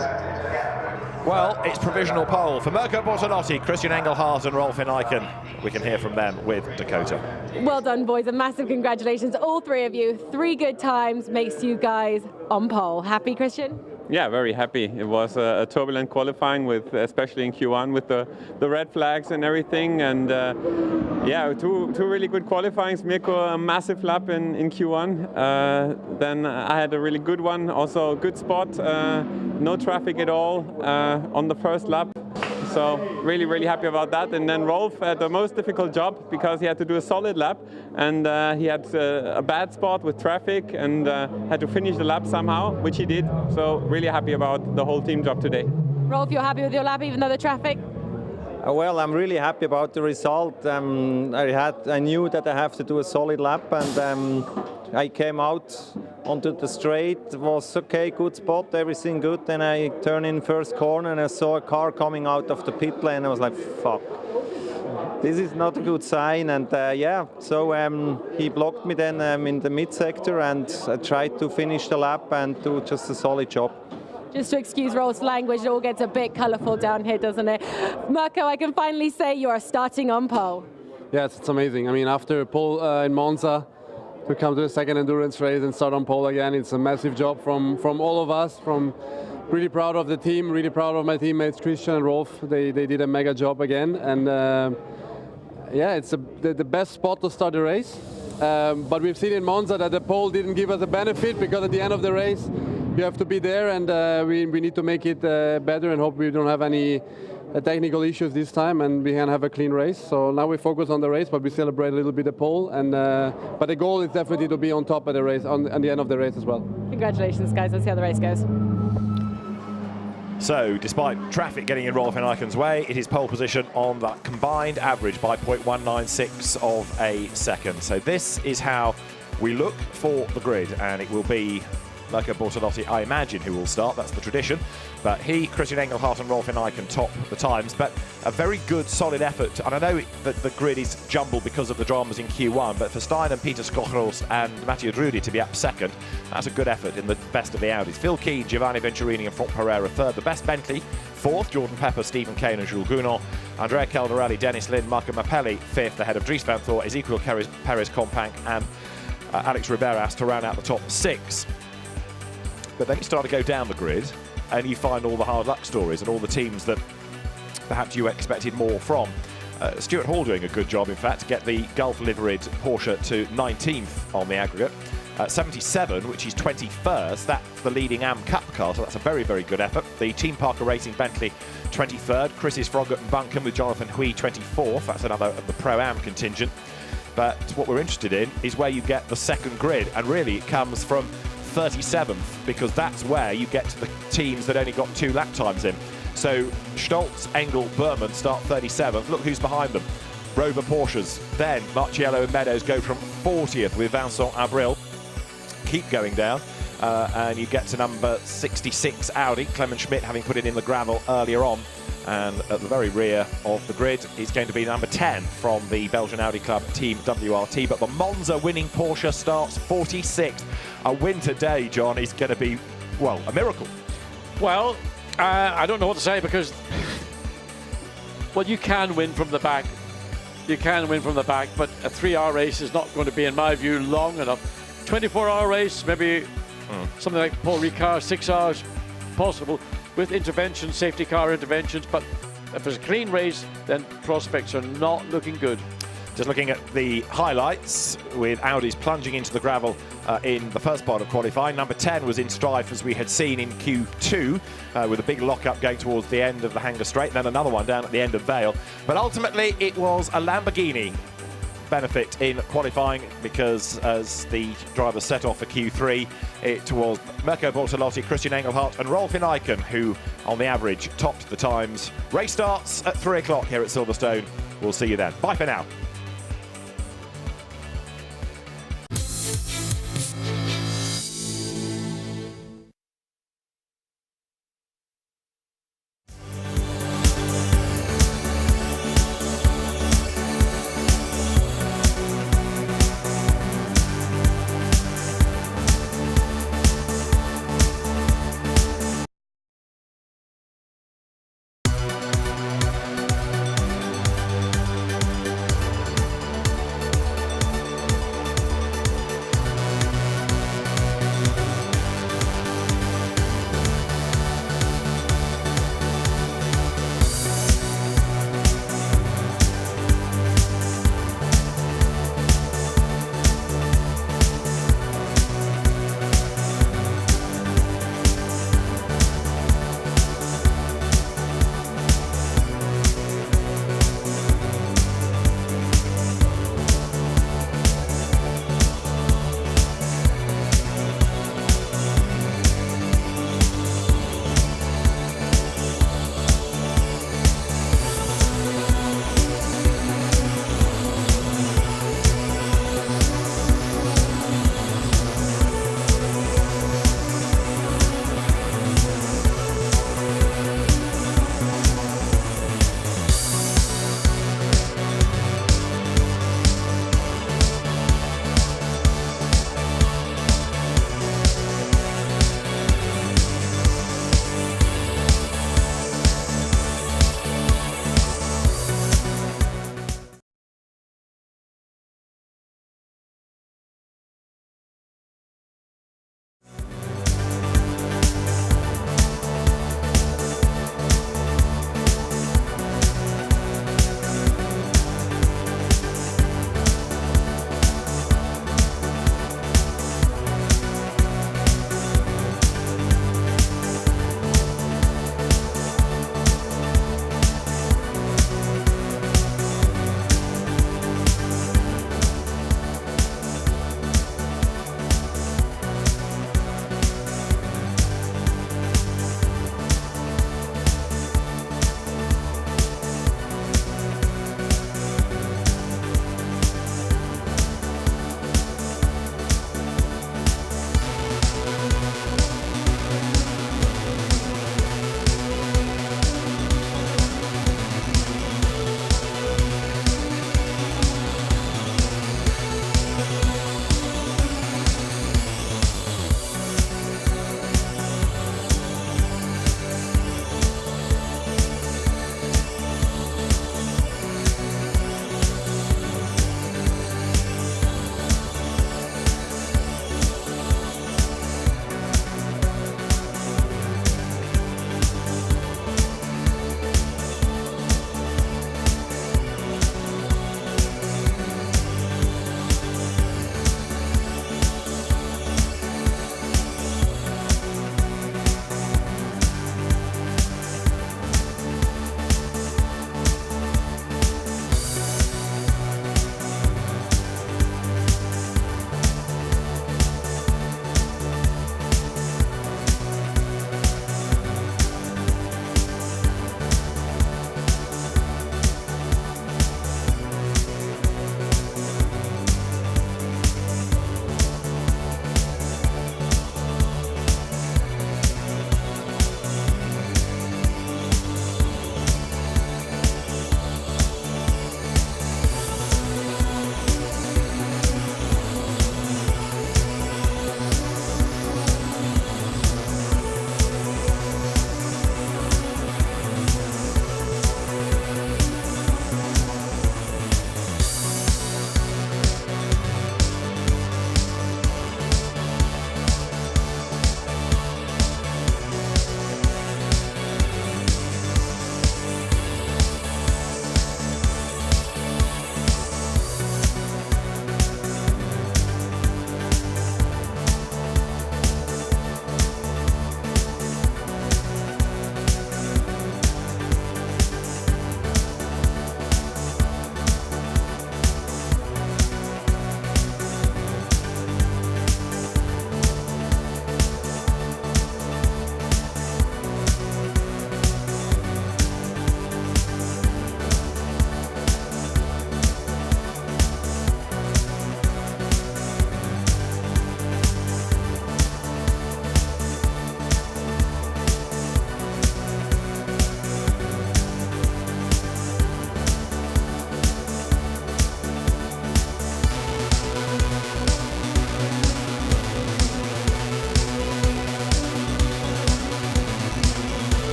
Well, it's provisional pole for Mirko Bortolotti, Christian Engelhardt and Rolf Icon. We can hear from them with Dakota. Well done, boys, and massive congratulations, all 3 of you. 3 good times makes you guys on pole. Happy, Christian? Yeah, very happy. It was a turbulent qualifying, with especially in Q1 with the red flags and everything. And yeah, two really good qualifyings. Mirko, a massive lap in Q1. Then I had a really good one, also a good spot. No traffic at all on the first lap. So really happy about that. And then Rolf had the most difficult job, because he had to do a solid lap, and he had a bad spot with traffic, and had to finish the lap somehow, which he did. So really happy about the whole team job today. Rolf, you're happy with your lap even though the traffic? Well, I'm really happy about the result. I knew that I have to do a solid lap, and I came out onto the straight. It was okay, good spot, everything good. Then I turned in first corner and I saw a car coming out of the pit lane. I was like, fuck, this is not a good sign. And yeah, so he blocked me then in the mid sector, and I tried to finish the lap and do just a solid job. Just to excuse Rolf's language, it all gets a bit colourful down here, doesn't it? Mirko, I can finally say you are starting on pole. Yes, it's amazing. I mean, after pole in Monza, to come to the second endurance race and start on pole again, it's a massive job from all of us. Really proud of the team, really proud of my teammates Christian and Rolf. They did a mega job again, and yeah, it's the best spot to start the race. But we've seen in Monza that the pole didn't give us a benefit, because at the end of the race you have to be there, and we need to make it better, and hope we don't have any technical issues this time, and we can have a clean race. So now we focus on the race, but we celebrate a little bit the pole, and but the goal is definitely to be on top of the race, on the end of the race as well. Congratulations, guys. Let's see how the race goes. So, despite traffic getting in Rolf Iken's way, it is pole position on that combined average by 0.196 of a second. So this is how we look for the grid, and it will be Mirko Bortolotti, I imagine, who will start. That's the tradition. But he, Christian Engelhardt and Rolf Iken top the times. But a very good, solid effort. And I know that the grid is jumbled because of the dramas in Q1, but for Stein and Peter Skochros and Matteo Drudi to be up second, that's a good effort in the best of the Audis. Phil Keane, Giovanni Venturini and Franck Pereira third. The best Bentley fourth, Jordan Pepper, Stephen Kane and Jules Gounon. Andrea Caldarelli, Dennis Lind, Marco Mappelli fifth, ahead of Dries Van Thor, Ezequiel Perez Companc and Alex Riberas to round out the top six. But then you start to go down the grid and you find all the hard luck stories and all the teams that perhaps you expected more from. Stuart Hall doing a good job, in fact, to get the Gulf liveried Porsche to 19th on the aggregate. 77, which is 21st, that's the leading AM Cup car, so that's a very, very good effort. The Team Parker Racing Bentley 23rd, Chris's Froggatt and Buncombe with Jonathan Hui 24th, that's another of the Pro-Am contingent. But what we're interested in is where you get the second grid, and really it comes from 37th, because that's where you get to the teams that only got 2 lap times in. So Stoltz, Engel, Berman start 37th. Look who's behind them. Rover Porsches. Then Marciello and Meadows go from 40th with Vincent Abril. Keep going down. And you get to number 66 Audi. Clement Schmidt having put it in the gravel earlier on. And at the very rear of the grid is going to be number 10 from the Belgian Audi Club Team WRT. But the Monza winning Porsche starts 46th. A win today, John, is going to be, well, a miracle. Well, I don't know what to say, because, well, you can win from the back. You can win from the back, but a 3-hour race is not going to be, in my view, long enough. 24-hour race, maybe something like Paul Ricard, 6 hours possible, with interventions, safety car interventions. But if it's a clean race, then prospects are not looking good. Just looking at the highlights, with Audis plunging into the gravel in the first part of qualifying. Number 10 was in strife, as we had seen in Q2, with a big lock-up going towards the end of the Hanger Straight, and then another one down at the end of Vale. But ultimately, it was a Lamborghini benefit in qualifying, because as the drivers set off for Q3, it was Mirko Bortolotti, Christian Engelhardt and Rolf Iken who, on the average, topped the times. Race starts at 3 o'clock here at Silverstone. We'll see you then. Bye for now.